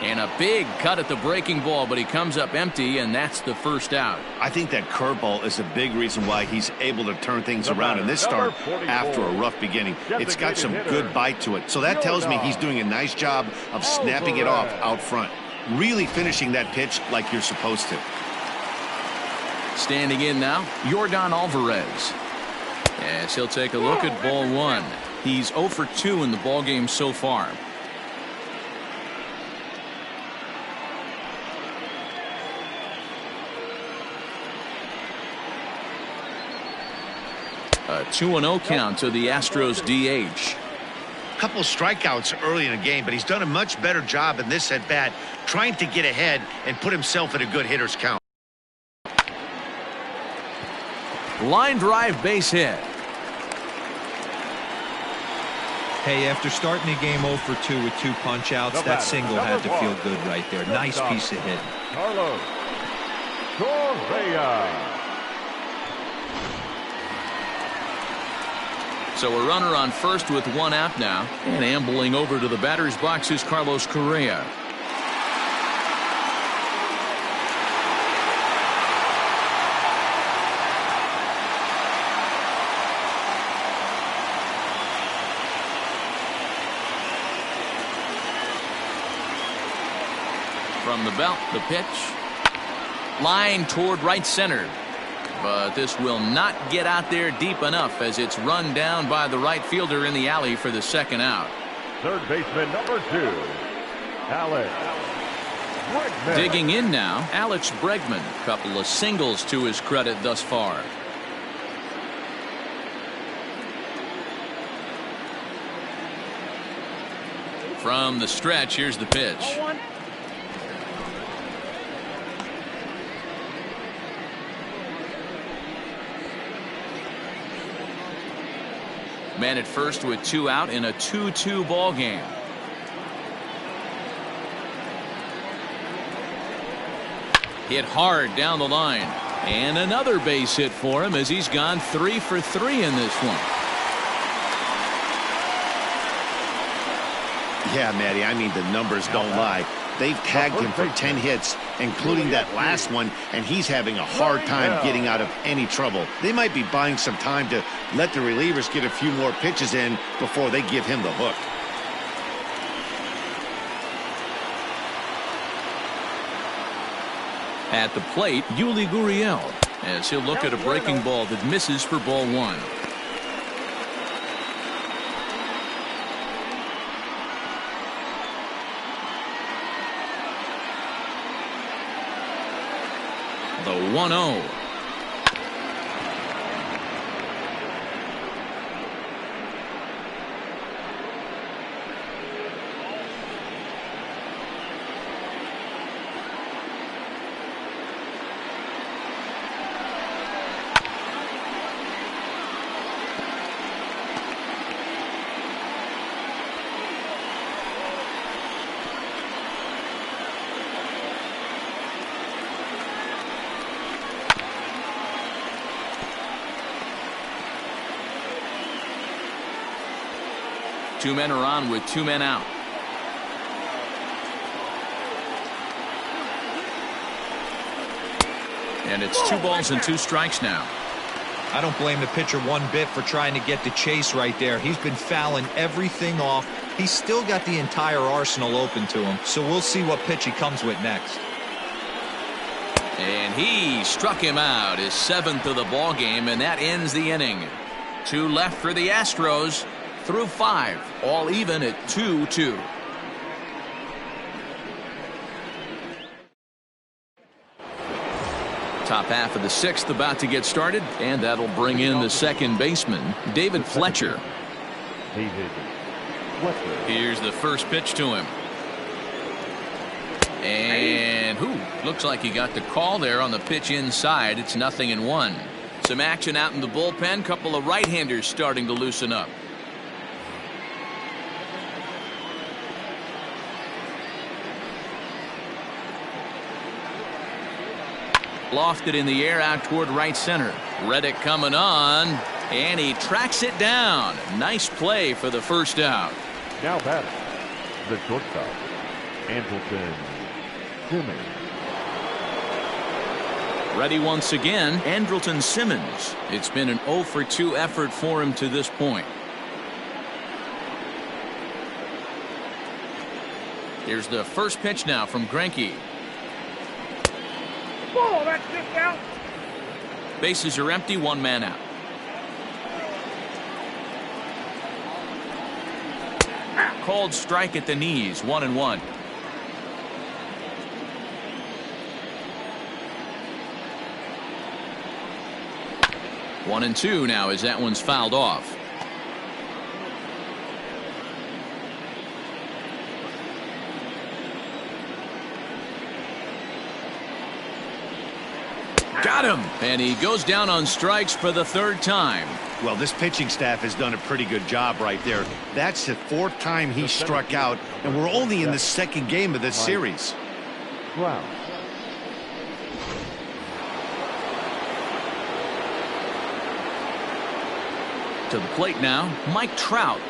And a big cut at the breaking ball, but he comes up empty, and that's the first out. I think that curveball is a big reason why he's able to turn things around in this start after a rough beginning. It's got some good bite to it. So that tells me he's doing a nice job of snapping it off out front. Really finishing that pitch like you're supposed to. Standing in now, Yordan Alvarez. As he'll take a look at ball 1. He's 0 for 2 in the ballgame so far. A 2-0 count to the Astros DH. Couple strikeouts early in the game, but he's done a much better job in this at bat, trying to get ahead and put himself in a good hitter's count. Line drive base hit. Hey, after starting the game 0 for 2 with 2 punch outs, that single had to feel good right there. Nice piece of hitting. Carlos Correa. So a runner on first with 1 out now, and ambling over to the batter's box is Carlos Correa. From the belt, the pitch. Line toward right center. But this will not get out there deep enough as it's run down by the right fielder in the alley for the second out. Third baseman number 2, Alex Bregman. Digging in now, Alex Bregman. Couple of singles to his credit thus far. From the stretch, here's the pitch. Man at first with 2 out in a 2-2 ball game. Hit hard down the line. And another base hit for him as he's gone 3 for 3 in this one. Yeah, Matty, I mean, the numbers don't lie. They've tagged him for 10 hits, including that last one, and he's having a hard time getting out of any trouble. They might be buying some time to let the relievers get a few more pitches in before they give him the hook. At the plate, Yuli Gurriel, as he'll look at a breaking ball that misses for ball 1. The 1-0. Two men are on with 2 men out. And it's 2 balls and 2 strikes now. I don't blame the pitcher one bit for trying to get the chase right there. He's been fouling everything off. He's still got the entire arsenal open to him. So we'll see what pitch he comes with next. And he struck him out, his 7th of the ball game, and that ends the inning. 2 left for the Astros. Through 5, all even at 2-2. Top half of the 6th about to get started, and that'll bring in the second baseman, David Fletcher. Here's the first pitch to him. And looks like he got the call there on the pitch inside. It's 0-1. Some action out in the bullpen. Couple of right-handers starting to loosen up. Lofted in the air out toward right center. Reddick coming on, and he tracks it down. Nice play for the first out. Now batting, the shortstop, Andrelton Simmons. Ready once again, Andrelton Simmons. It's been an 0 for 2 effort for him to this point. Here's the first pitch now from Greinke. Oh, that's just out. Bases are empty, 1 man out. Called strike at the knees, 1-1. One and 2 now as that one's fouled off. Got him, and he goes down on strikes for the 3rd time. Well, this pitching staff has done a pretty good job right there. That's the 4th time he struck out, and we're only in the 2nd game of this series. Wow. To the plate now, Mike Trout.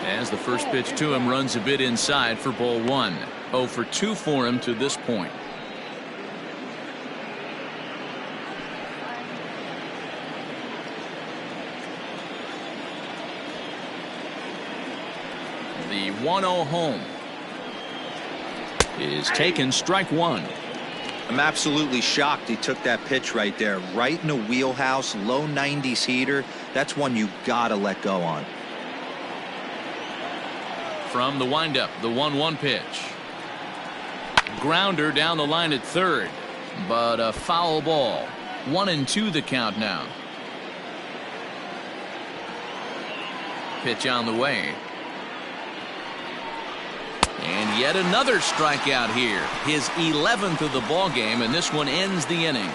As the first pitch to him runs a bit inside for ball 1. 0 for 2 for him to this point. The 1-0 home is taken, strike 1. I'm absolutely shocked he took that pitch right there. Right in the wheelhouse, low 90s heater. That's one you gotta let go on. From the windup, the 1-1 pitch. Grounder down the line at third, but a foul ball. 1-2 the count now. Pitch on the way. And yet another strikeout here. His 11th of the ball game, and this one ends the inning.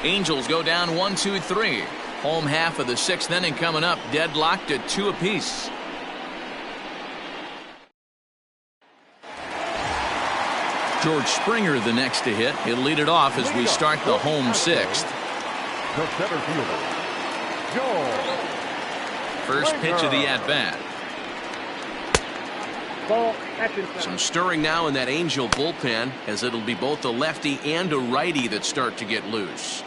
Angels go down 1-2-3. Home half of the 6th inning coming up, deadlocked at 2 apiece. George Springer the next to hit. He'll lead it off as we start the home 6th. The center fielder, George First pitch of the at-bat. Ball. Action. Some stirring now in that Angel bullpen, as it'll be both a lefty and a righty that start to get loose.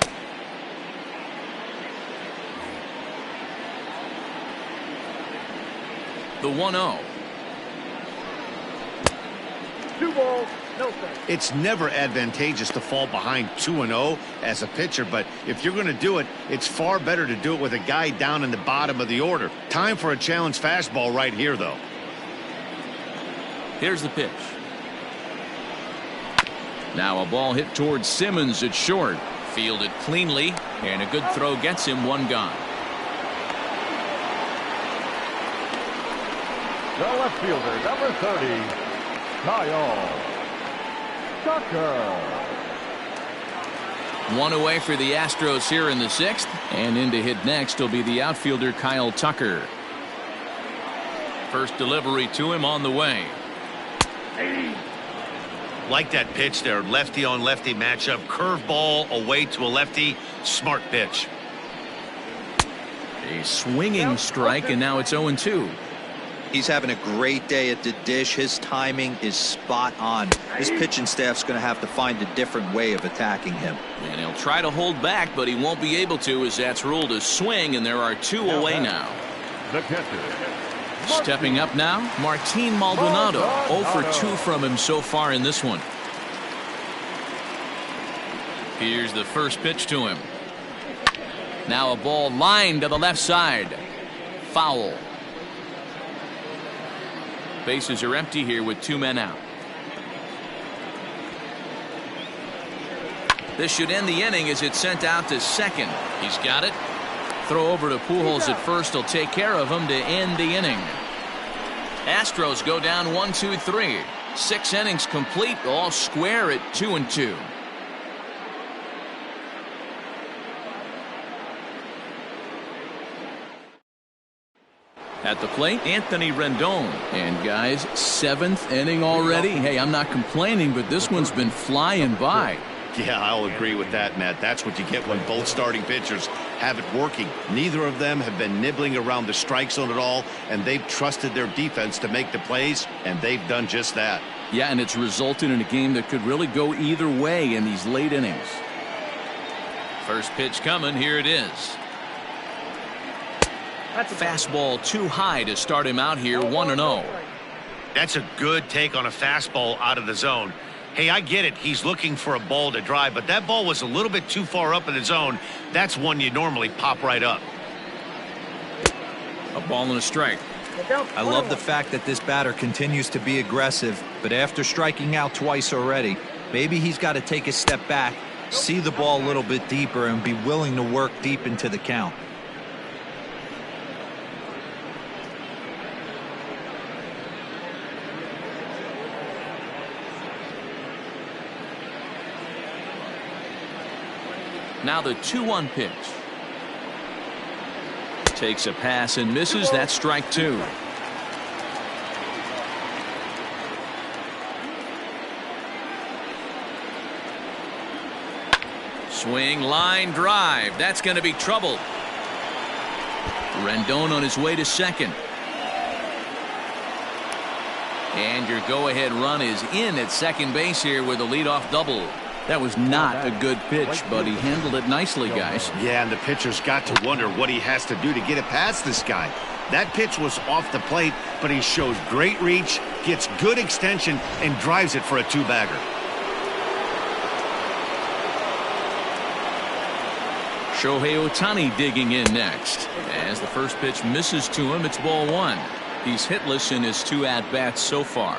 The 1-0. 2 balls. No strikes. It's never advantageous to fall behind 2-0 as a pitcher, but if you're going to do it, it's far better to do it with a guy down in the bottom of the order. Time for a challenge fastball right here, though. Here's the pitch. Now a ball hit towards Simmons at short. Fielded cleanly, and a good throw gets him one gone. The left fielder, number 30, Kyle Tucker. One away for the Astros here in the 6th, and in to hit next will be the outfielder Kyle Tucker. First delivery to him on the way. Like that pitch there, lefty on lefty matchup, curveball away to a lefty, smart pitch. A swinging strike, and now it's 0-2. He's having a great day at the dish. His timing is spot on. His pitching staff's going to have to find a different way of attacking him. And he'll try to hold back, but he won't be able to, as that's ruled a swing, and there are 2 away now. The catcher. Stepping up now, Martin Maldonado. 0 for 2 from him so far in this one. Here's the first pitch to him. Now a ball lined to the left side. Foul. Bases are empty here with 2 men out. This should end the inning as it's sent out to second. He's got it. Throw over to Pujols at first will take care of him to end the inning. Astros go down 1-2-3. 6 innings complete, all square at 2-2. At the plate, Anthony Rendon. And guys, 7th inning already. Hey, I'm not complaining, but this one's been flying by. Yeah, I'll agree with that, Matt. That's what you get when both starting pitchers have it working. Neither of them have been nibbling around the strike zone at all, and they've trusted their defense to make the plays, and they've done just that. Yeah, and it's resulted in a game that could really go either way in these late innings. First pitch coming, here it is. Fastball too high to start him out here, 1-0. That's a good take on a fastball out of the zone. Hey, I get it. He's looking for a ball to drive, but that ball was a little bit too far up in the zone. That's one you normally pop right up. A ball and a strike. I love the fact that this batter continues to be aggressive, but after striking out twice already, maybe he's got to take a step back, see the ball a little bit deeper, and be willing to work deep into the count. Now the 2-1 pitch. Takes a pass and misses. That's strike 2. Swing, line, drive. That's going to be trouble. Rendon on his way to second. And your go-ahead run is in at second base here with a leadoff double. That was not a good pitch, but he handled it nicely, guys. Yeah, and the pitcher's got to wonder what he has to do to get it past this guy. That pitch was off the plate, but he shows great reach, gets good extension, and drives it for a 2-bagger. Shohei Ohtani digging in next. As the first pitch misses to him, it's ball one. He's hitless in his 2 at-bats so far.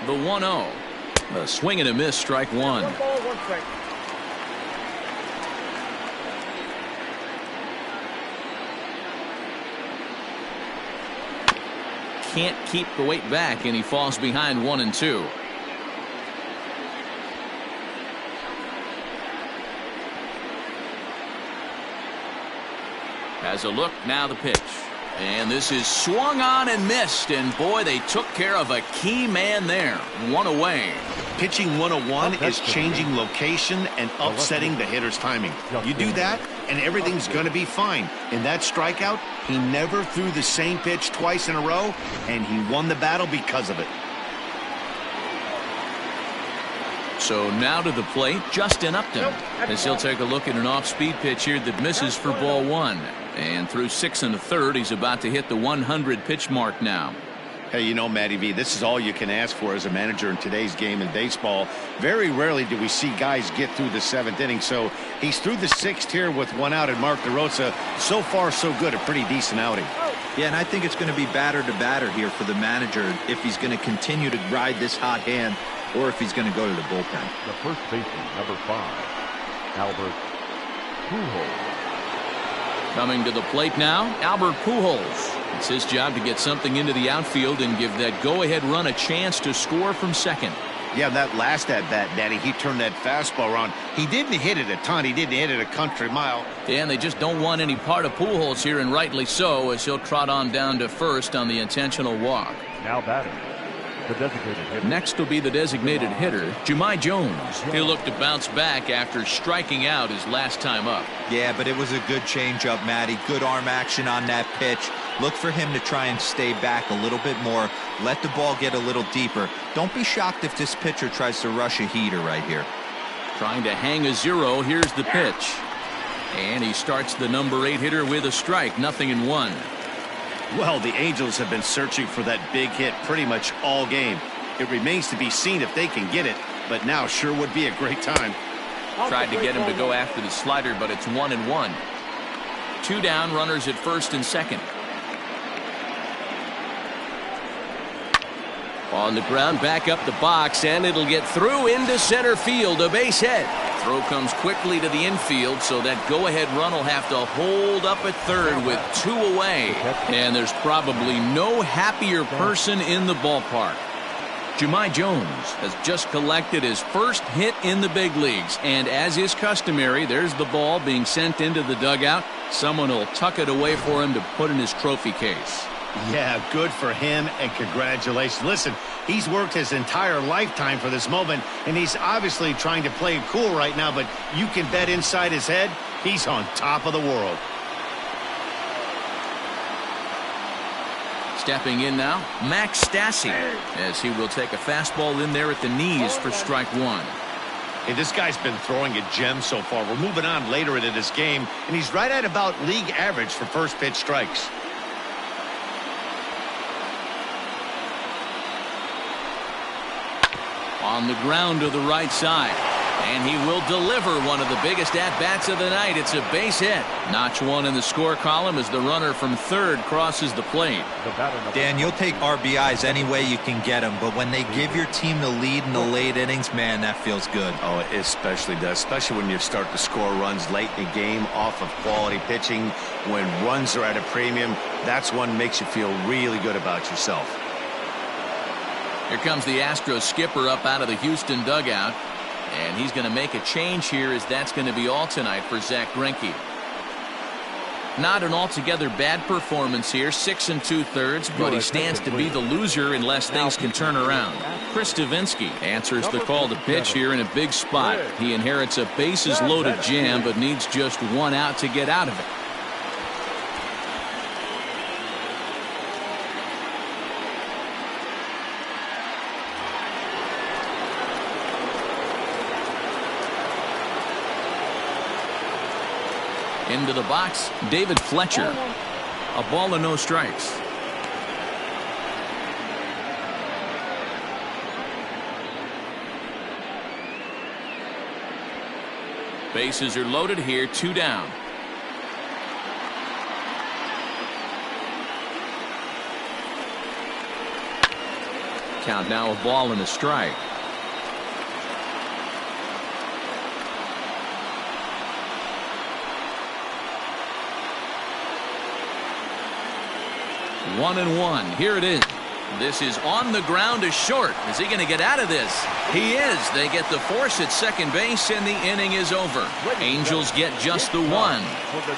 The 1-0. A swing and a miss, strike one. 1 ball, 1 strike. Can't keep the weight back, and he falls behind 1-2. Has a look, now the pitch. And this is swung on and missed, and boy, they took care of a key man there. 1 away. Pitching 101 is changing location and upsetting the hitter's timing. You do that, and everything's going to be fine. In that strikeout, he never threw the same pitch twice in a row, and he won the battle because of it. So now to the plate, Justin Upton, as he'll take a look at an off-speed pitch here that misses for ball one. And through 6 1/3, he's about to hit the 100 pitch mark now. Hey, you know, Matty V, this is all you can ask for as a manager in today's game in baseball. Very rarely do we see guys get through the 7th inning. So he's through the 6th here with 1 out, and Mark DeRosa, so far so good, a pretty decent outing. Yeah, and I think it's going to be batter to batter here for the manager if he's going to continue to ride this hot hand or if he's going to go to the bullpen. The first baseman, number 5, Albert Pujols. Coming to the plate now, Albert Pujols. It's his job to get something into the outfield and give that go-ahead run a chance to score from second. Yeah, that last at-bat, Daddy, he turned that fastball around. He didn't hit it a ton. He didn't hit it a country mile. Yeah, and they just don't want any part of Pujols here, and rightly so, as he'll trot on down to first on the intentional walk. Now batting, the designated hitter. Next will be the designated hitter, Jahmai Jones. He'll look to bounce back after striking out his last time up. Yeah, but it was a good changeup, Matty. Good arm action on that pitch. Look for him to try and stay back a little bit more. Let the ball get a little deeper. Don't be shocked if this pitcher tries to rush a heater right here. Trying to hang a 0. Here's the pitch. And he starts the number 8 hitter with a strike. 0-1. Well, the Angels have been searching for that big hit pretty much all game. It remains to be seen if they can get it, but now sure would be a great time. Tried to get him to go after the slider, but it's 1-1. 2 down, runners at first and second. On the ground, back up the box, and it'll get through into center field. A base hit. Throw comes quickly to the infield, so that go-ahead run will have to hold up at third with 2 away. And there's probably no happier person in the ballpark. Jahmai Jones has just collected his first hit in the big leagues, and as is customary, there's the ball being sent into the dugout. Someone will tuck it away for him to put in his trophy case. Yeah, good for him, and congratulations. Listen, he's worked his entire lifetime for this moment, and he's obviously trying to play it cool right now, but you can bet inside his head, he's on top of the world. Stepping in now, Max Stassi, as he will take a fastball in there at the knees for strike 1. Hey, this guy's been throwing a gem so far. We're moving on later into this game, and he's right at about league average for first pitch strikes. On the ground to the right side. And he will deliver one of the biggest at-bats of the night. It's a base hit. Notch 1 in the score column as the runner from third crosses the plate. Dan, you'll take RBIs any way you can get them, but when they give your team the lead in the late innings, man, that feels good. Oh, it especially does, especially when you start to score runs late in the game off of quality pitching. When runs are at a premium, that's one makes you feel really good about yourself. Here comes the Astros skipper up out of the Houston dugout. And he's going to make a change here, as that's going to be all tonight for Zach Greinke. Not an altogether bad performance here, 6 2/3, but he stands to be the loser unless things can turn around. Chris Davinsky answers the call to pitch here in a big spot. He inherits a bases-loaded jam, but needs just 1 out to get out of it. Into the box, David Fletcher. A ball and no strikes. Bases are loaded here, 2 down. Count now a ball and a strike. One and one. Here it is. This is on the ground to short. Is he going to get out of this? He is. They get the force at second base, and the inning is over. Angels get just the one.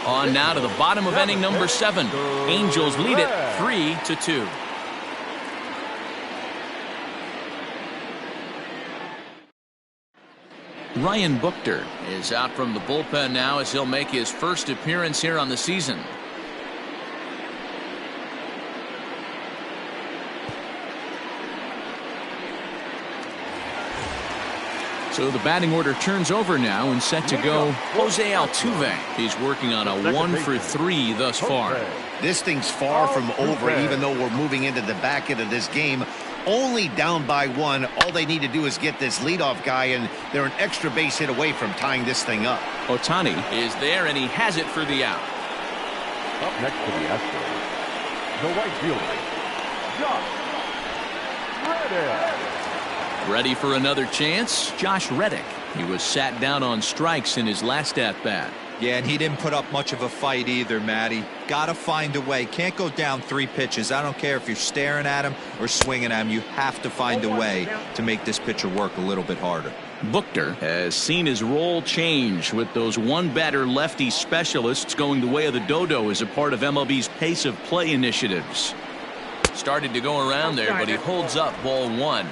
On now to the bottom of inning number 7. Angels lead it 3-2. Ryan Buchter is out from the bullpen now as he'll make his first appearance here on the season. So the batting order turns over now and set to go Jose Altuve. He's working on a 1-for-3 thus far. This thing's far from over, even though we're moving into the back end of this game. Only down by 1. All they need to do is get this leadoff guy, and they're an extra base hit away from tying this thing up. Ohtani is there, and he has it for the out. Up next to the Astros, the right fielder, Josh Reddick. Ready for another chance? Josh Reddick. He was sat down on strikes in his last at-bat. Yeah, and he didn't put up much of a fight either, Matty. Gotta find a way. Can't go down 3 pitches. I don't care if you're staring at him or swinging at him. You have to find a way to make this pitcher work a little bit harder. Buchter has seen his role change with those one-batter lefty specialists going the way of the dodo as a part of MLB's pace of play initiatives. Started to go around there, but he holds up ball 1.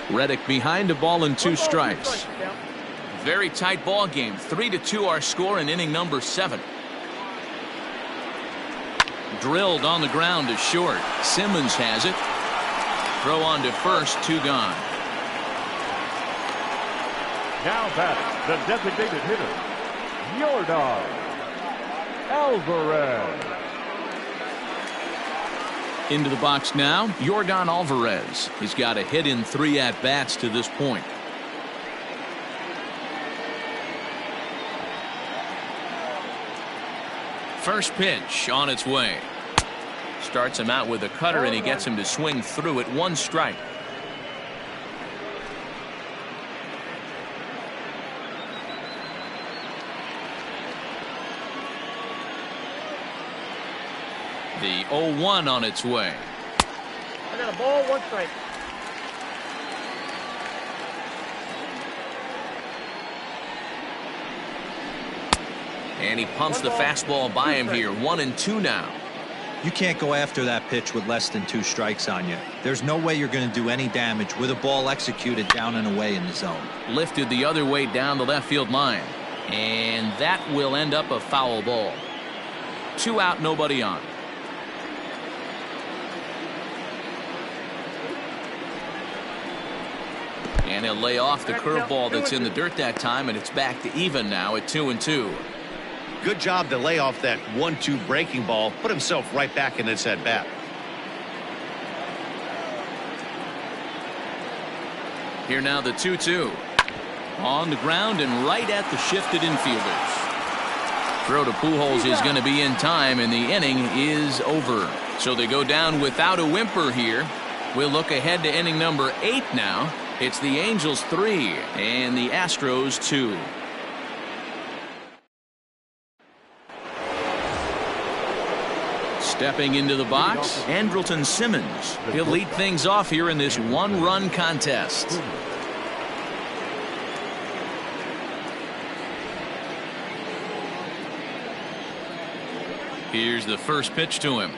Reddick behind a ball and 2 strikes. Very tight ball game. 3-2 our score in inning number 7. Drilled on the ground to short. Simmons has it. Throw on to first, 2 gone. Now batting, the designated hitter, Yordan Alvarez. Into the box now, Yordan Alvarez. He's got a hit in 3 at-bats to this point. First pitch on its way. Starts him out with a cutter, and he gets him to swing through it. 1 strike. The 0-1 on its way. I got a ball, 1 strike. And he pumps the fastball by him here. 1-2 now. You can't go after that pitch with less than 2 strikes on you. There's no way you're going to do any damage with a ball executed down and away in the zone. Lifted the other way down the left field line. And that will end up a foul ball. 2 out, nobody on. And he'll lay off the curveball that's in the dirt that time, and it's back to even now at 2-2. Good job to lay off that 1-2 breaking ball. Put himself right back in this at-bat. Here now the 2-2. On the ground and right at the shifted infielders. Throw to Pujols is going to be in time, and the inning is over. So they go down without a whimper here. We'll look ahead to inning number 8 now. It's the Angels 3 and the Astros 2. Stepping into the box, Andrelton Simmons. He'll lead things off here in this 1-run contest. Here's the first pitch to him.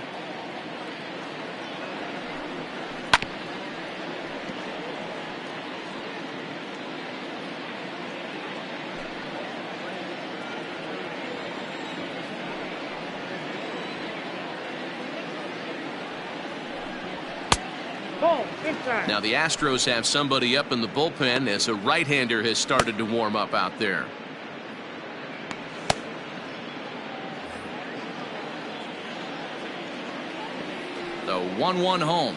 Now the Astros have somebody up in the bullpen as a right-hander has started to warm up out there. The 1-1 home.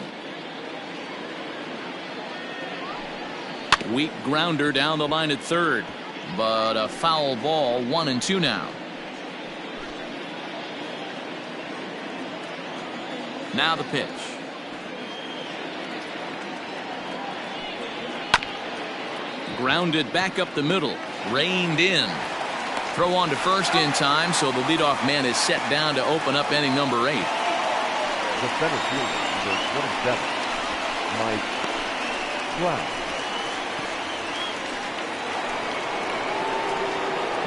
Weak grounder down the line at third, but a foul ball. 1-2 now. Now the pitch. Grounded back up the middle. Reined in. Throw on to first in time, so the leadoff man is set down to open up inning number 8. The center fielder, number 27, Mike Trout.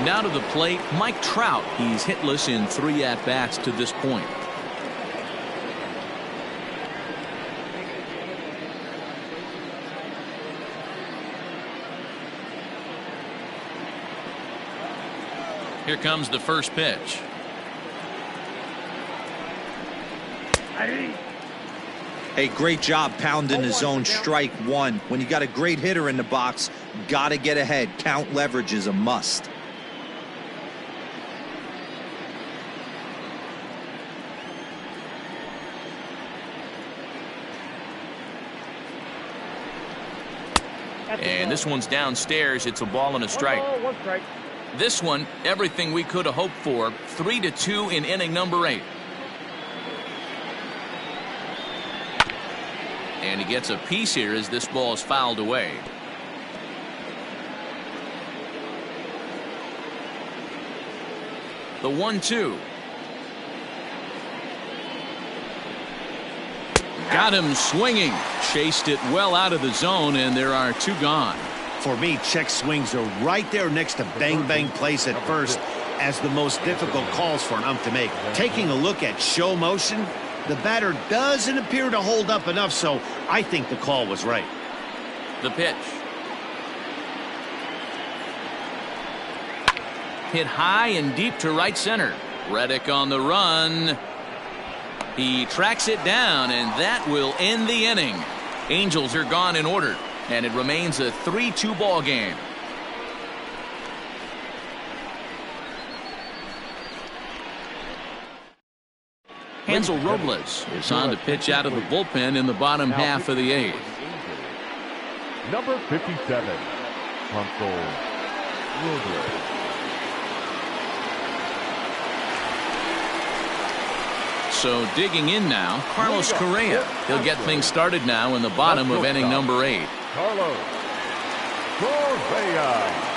Now to the plate, Mike Trout. He's hitless in 3 at-bats to this point. Here comes the first pitch. Hey, great job pounding the zone. Strike one. When you got a great hitter in the box, got to get ahead. Count leverage is a must. And this one's downstairs. It's a ball and a strike. This one, everything we could have hoped for. 3-2 in inning number 8. And he gets a piece here as this ball is fouled away. The 1-2. Got him swinging. Chased it well out of the zone, and there are 2 gone. For me, check swings are right there next to bang bang plays at first as the most difficult calls for an ump to make. Taking a look at show motion, the batter doesn't appear to hold up enough, so I think the call was right. The pitch. Hit high and deep to right center. Reddick on the run. He tracks it down, and that will end the inning. Angels are gone in order, and it remains a 3-2 ball game. Hansel Robles is on to pitch out of the bullpen in the bottom half of the 8th. Number 57, Hansel Robles. So digging in now, Carlos Correa. He'll get things started now in the bottom of inning number 8. Carlos Correa.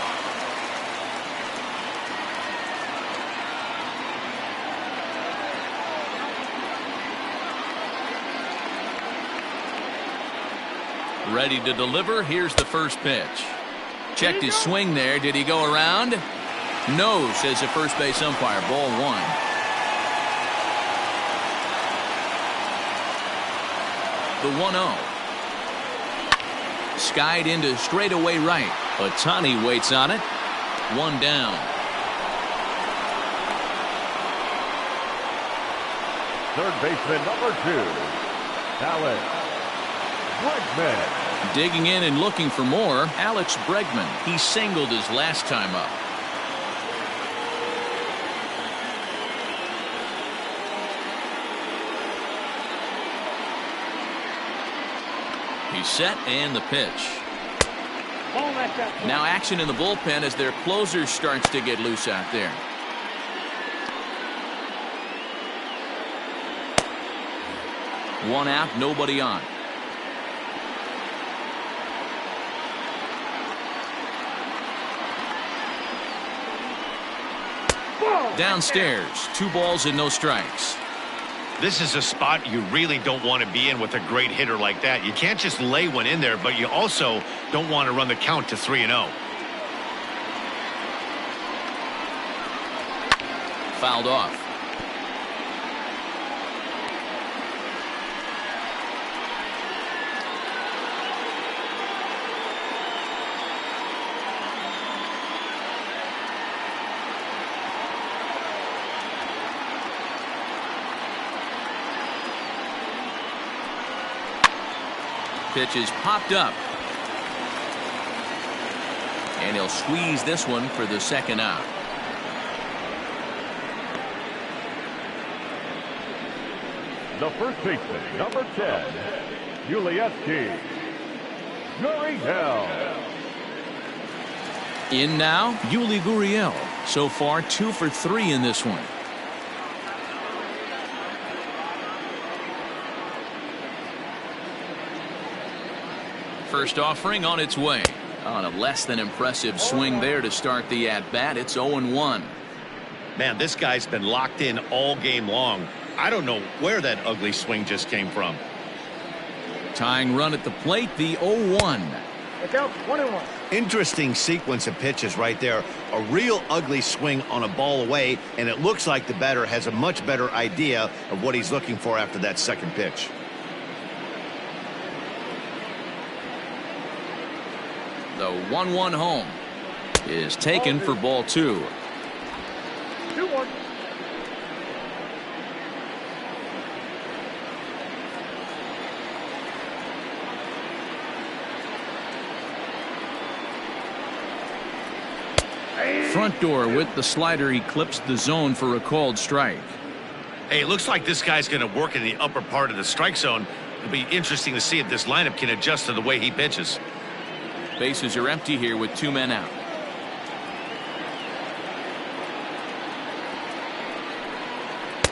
Ready to deliver. Here's the first pitch. Checked his swing there. Did he go around? No, says the first base umpire. Ball 1. The 1-0. Skied into straightaway right. Ohtani waits on it. 1 down. Third baseman number 2, Alex Bregman. Digging in and looking for more, Alex Bregman. He singled his last time up. He's set, and the pitch. Now action in the bullpen as their closer starts to get loose out there. One out, nobody on. Downstairs, 2 balls and no strikes. This is a spot you really don't want to be in with a great hitter like that. You can't just lay one in there, but you also don't want to run the count to 3-0. Fouled off. Pitch is popped up. And he'll squeeze this one for the second out. The first baseman, number 10, Yulieski Gurriel. In now, Yuli Gurriel. So far, 2 for 3 in this one. First offering on its way. On a less than impressive swing there to start the at-bat. It's 0-1. Man, this guy's been locked in all game long. I don't know where that ugly swing just came from. Tying run at the plate, the 0-1. Look out, 1-1. Interesting sequence of pitches right there. A real ugly swing on a ball away, and it looks like the batter has a much better idea of what he's looking for after that second pitch. The 1-1 home is taken for ball 2. 2-1. Front door with the slider eclipsed the zone for a called strike. Hey, it looks like this guy's going to work in the upper part of the strike zone. It'll be interesting to see if this lineup can adjust to the way he pitches. Bases are empty here with 2 men out.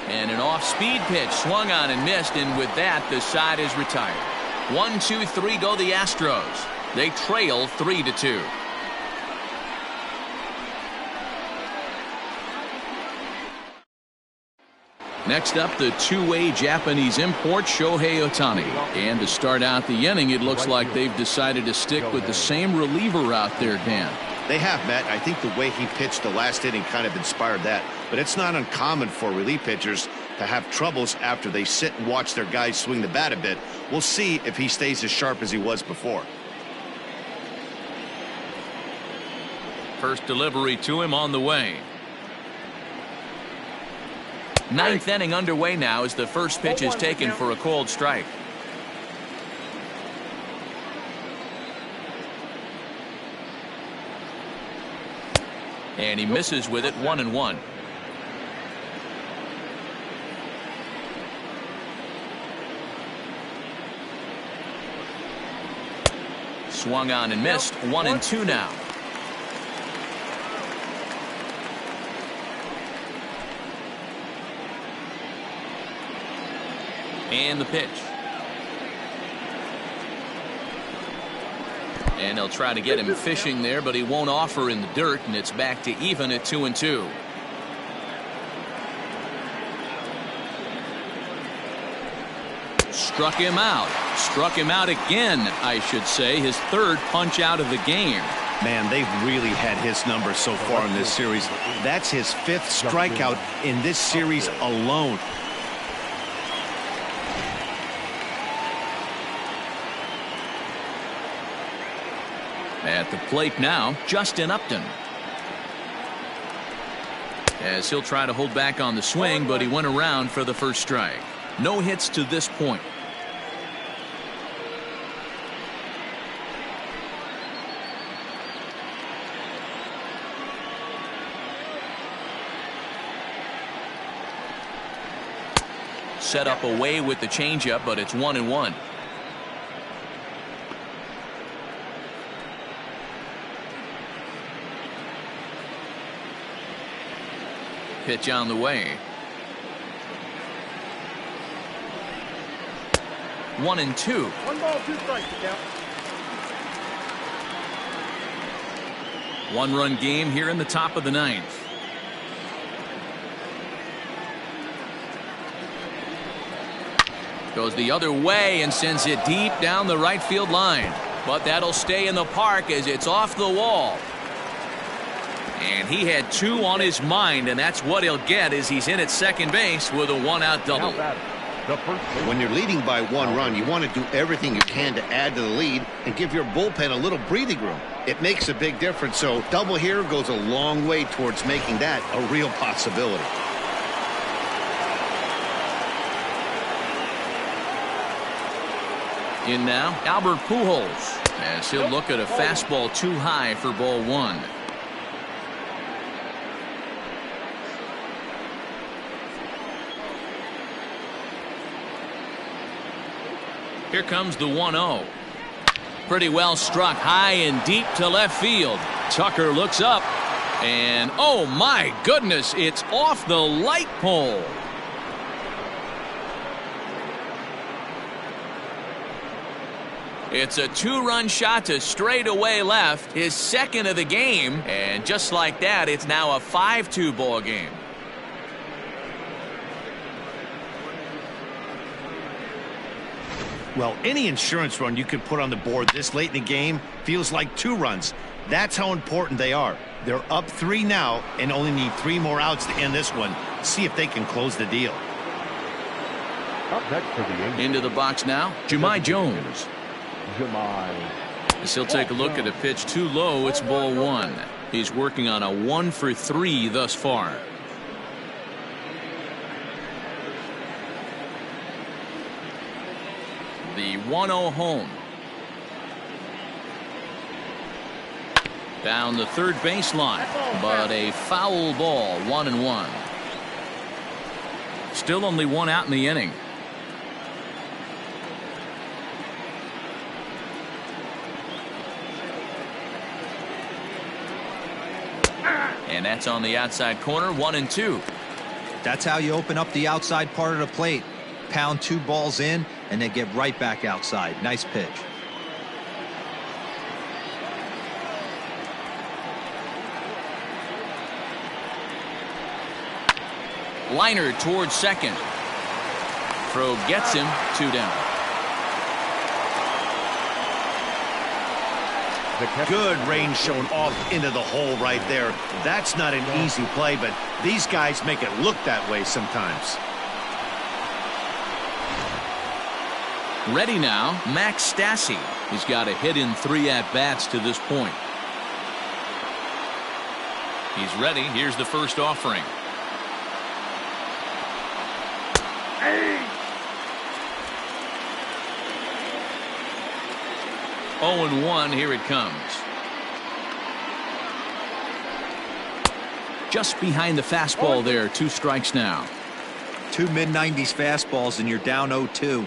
And an off-speed pitch swung on and missed, and with that the side is retired. 1-2-3 go the Astros. They trail 3-2. Next up, the two-way Japanese import Shohei Ohtani. And to start out the inning, it looks like they've decided to stick with the same reliever out there, Dan. They have, Matt. I think the way he pitched the last inning kind of inspired that. But it's not uncommon for relief pitchers to have troubles after they sit and watch their guys swing the bat a bit. We'll see if he stays as sharp as he was before. First delivery to him on the way. Ninth inning underway now as the first pitch is taken for a called strike. And he misses with it, 1-1. Swung on and missed, 1-2 now. And the pitch. And they'll try to get him fishing there, but he won't offer in the dirt, and it's back to even at 2-2. Struck him out. Struck him out again, I should say. His third punch out of the game. Man, they've really had his number so far in this series. That's his 5th strikeout in this series alone. At the plate now, Justin Upton. As he'll try to hold back on the swing, but he went around for the first strike. No hits to this point. Set up away with the changeup, but it's 1-1. Pitch on the way. 1-2. 1 ball, 2 strikes, the count. 1-run game here in the top of the 9th. Goes the other way and sends it deep down the right field line. But that'll stay in the park as it's off the wall. And he had 2 on his mind, and that's what he'll get as he's in at second base with a 1-out double. When you're leading by 1 run, you want to do everything you can to add to the lead and give your bullpen a little breathing room. It makes a big difference, so double here goes a long way towards making that a real possibility. In now, Albert Pujols, as he'll look at a fastball too high for ball 1. Here comes the 1-0. Pretty well struck high and deep to left field. Tucker looks up, and oh my goodness, it's off the light pole. It's a two-run shot to straightaway left, his second of the game, and just like that, it's now a 5-2 ball game. Well, any insurance run you can put on the board this late in the game feels like 2 runs. That's how important they are. They're up 3 now and only need 3 more outs to end this one. See if they can close the deal. Up next for the Angels. Into the box now, Jahmai Jones. Jahmai. As he'll take a look at a pitch too low, it's ball 1. He's working on a 1 for 3 thus far. The 1-0 home. Down the third baseline, but a foul ball, 1-1. Still only 1 out in the inning. And that's on the outside corner, 1-2. That's how you open up the outside part of the plate. Pound 2 balls in and then get right back outside. Nice pitch. Liner towards second. Throw gets him, 2 down. Good range shown off into the hole right there. That's not an easy play, but these guys make it look that way sometimes. Ready now, Max Stassi. He's got a hit in 3 at-bats to this point. He's ready. Here's the first offering. 0-1, here it comes. Just behind the fastball there, 2 strikes now. 2 mid-90s fastballs and you're down 0-2.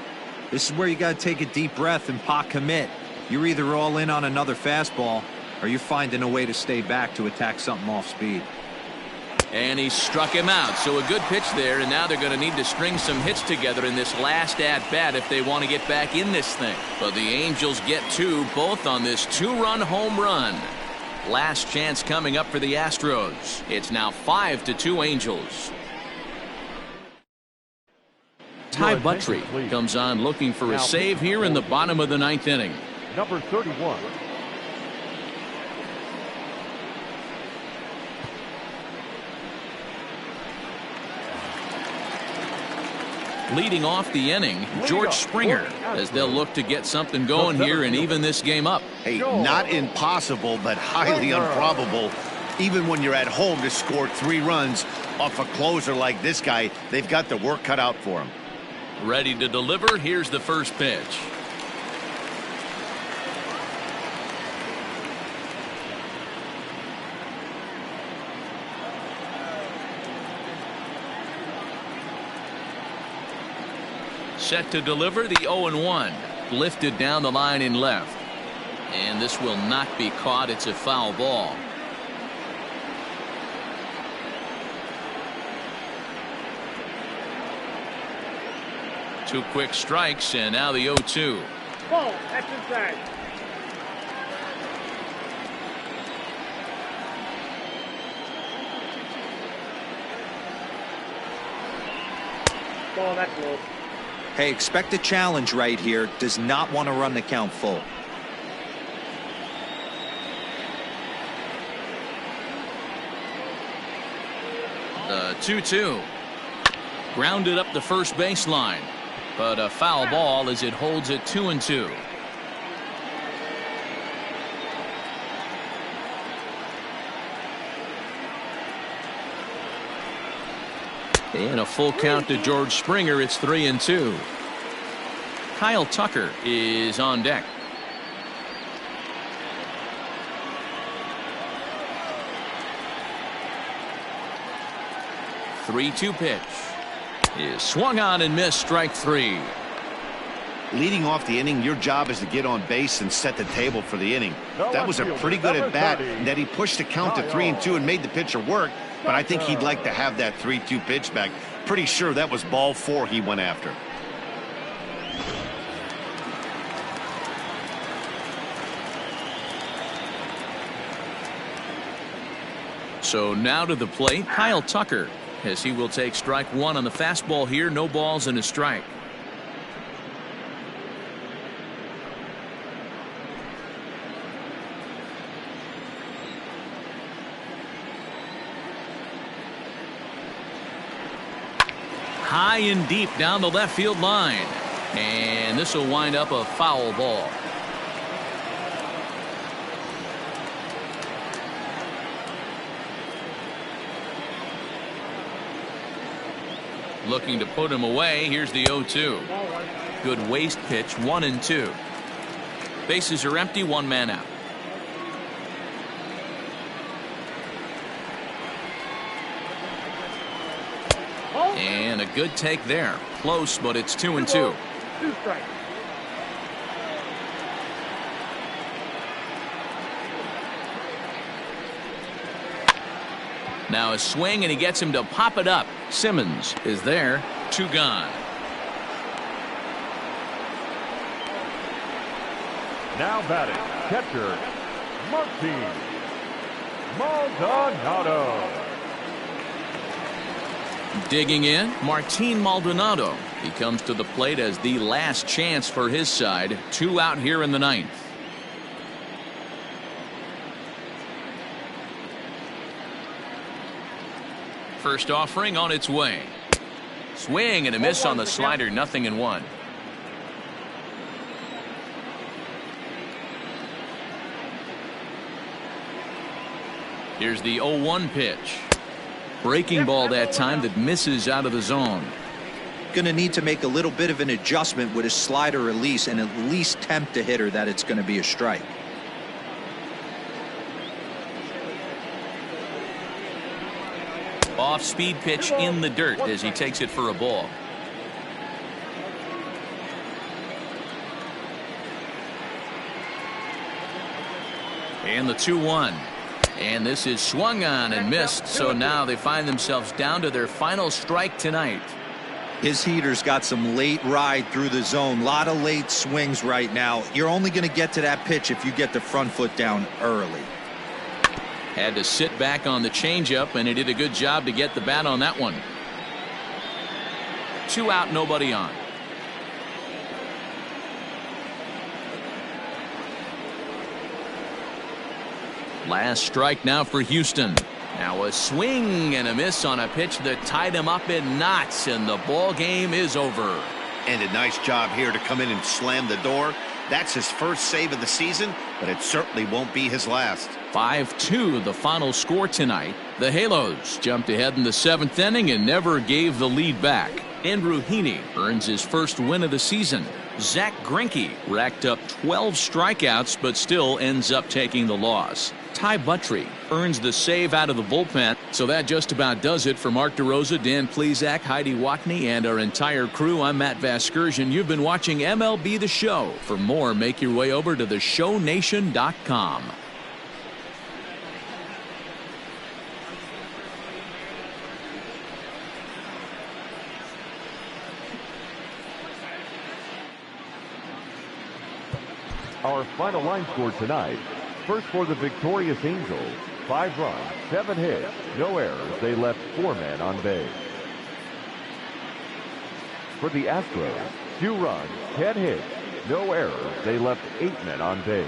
This is where you got to take a deep breath and pot commit. You're either all in on another fastball or you're finding a way to stay back to attack something off speed. And he struck him out, so a good pitch there, and now they're going to need to string some hits together in this last at-bat if they want to get back in this thing. But the Angels get 2, both on this 2-run home run. Last chance coming up for the Astros. It's now 5-2 Angels. Ty Buttrey comes on looking for a save here in the bottom of the 9th inning. Number 31. Leading off the inning, George Springer, as they'll look to get something going here and even this game up. Hey, not impossible, but highly improbable. Even when you're at home to score 3 runs off a closer like this guy, they've got the work cut out for him. Ready to deliver. Here's the first pitch. Set to deliver, the 0-1. Lifted down the line in left. And this will not be caught. It's a foul ball. Two quick strikes, and now the 0-2. Ball, that's inside. Ball, that's low. Hey, expect a challenge right here. Does not want to run the count full. The 2-2. Grounded up the first baseline. But a foul ball as it holds it 2-2. And a full count to George Springer. It's 3-2. Kyle Tucker is on deck. The 3-2 pitch is swung on and missed, strike 3. leading off the inning, your job is to get on base and set the table for the inning. That was a pretty good at bat, that he pushed the count to 3-2 and made the pitcher work, but I think he'd like to have that 3-2 pitch back. Pretty sure that was ball 4 he went after. So now to the plate, Kyle Tucker, as he will take strike 1 on the fastball here. No balls and a strike. High and deep down the left field line, and this will wind up a foul ball. Looking to put him away. Here's the 0-2. Good waste pitch, 1-2. Bases are empty, 1 man out. And a good take there. Close, but it's 2-2. 2 strikes. Now a swing, and he gets him to pop it up. Simmons is there. 2 gone. Now batting, catcher, Martin Maldonado. Digging in, Martin Maldonado. He comes to the plate as the last chance for his side. 2 out here in the 9th. First offering on its way. Swing and a miss on the slider. 0-1. Here's the 0-1 pitch. Breaking ball that time that misses out of the zone. Going to need to make a little bit of an adjustment with his slider release and at least tempt the hitter that it's going to be a strike. Off speed pitch in the dirt as he takes it for a ball. And the 2-1. And this is swung on and missed, so now they find themselves down to their final strike tonight. His heater's got some late ride through the zone. A lot of late swings right now. You're only going to get to that pitch if you get the front foot down early. Had to sit back on the changeup, and he did a good job to get the bat on that one. 2 out, nobody on. Last strike now for Houston. Now a swing and a miss on a pitch that tied him up in knots, and the ball game is over. And a nice job here to come in and slam the door. That's his first save of the season, but it certainly won't be his last. 5-2 the final score tonight. The Halos jumped ahead in the 7th inning and never gave the lead back. Andrew Heaney earns his first win of the season. Zach Greinke racked up 12 strikeouts but still ends up taking the loss. Ty Buttrey earns the save out of the bullpen. So that just about does it for Mark DeRosa, Dan Plesac, Heidi Watney, and our entire crew. I'm Matt Vasgersian. You've been watching MLB The Show. For more, make your way over to theshownation.com. Our final line score tonight. First for the victorious Angels, 5 runs, 7 hits, no errors. They left 4 men on base. For the Astros, 2 runs, 10 hits, no errors. They left 8 men on base.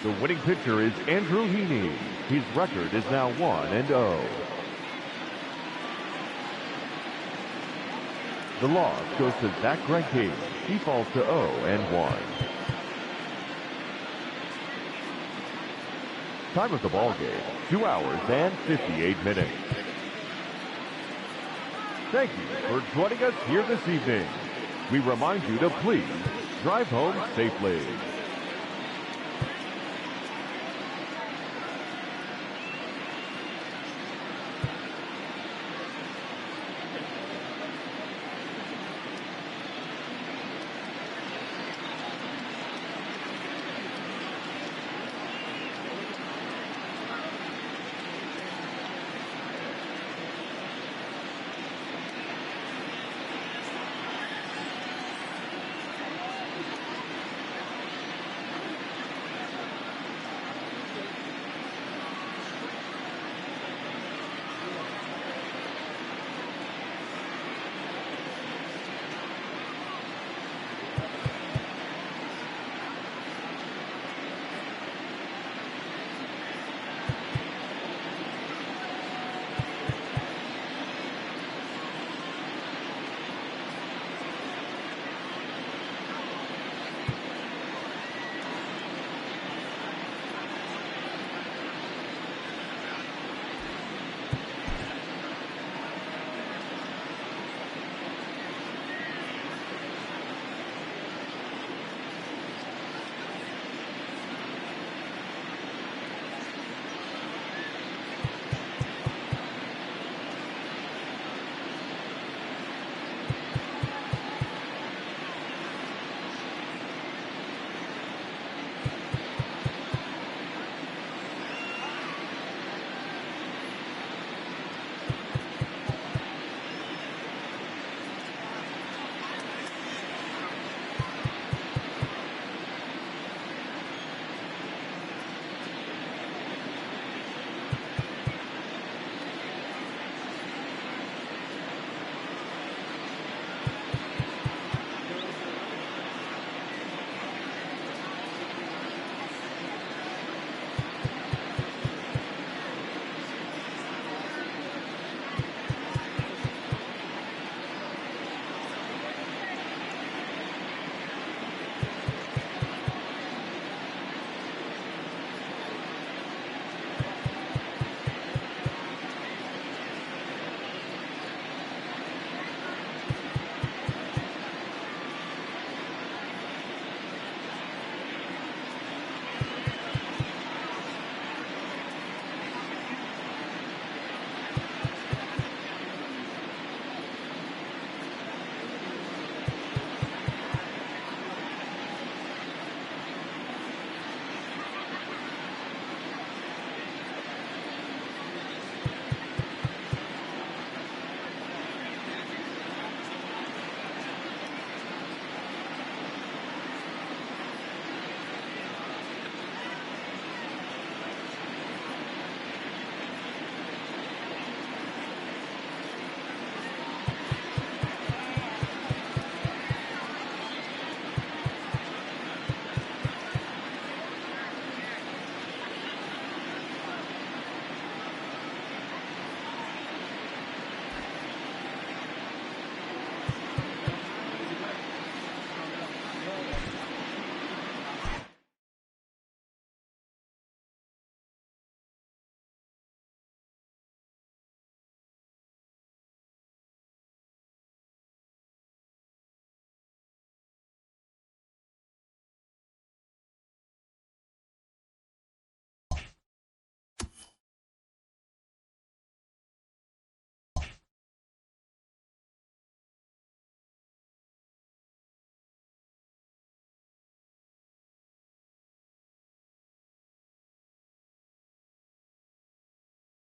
The winning pitcher is Andrew Heaney. His record is now 1-0. The loss goes to Zach Greinke. He falls to 0-1. Time of the ball game, 2 hours and 58 minutes. Thank you for joining us here this evening. We remind you to please drive home safely.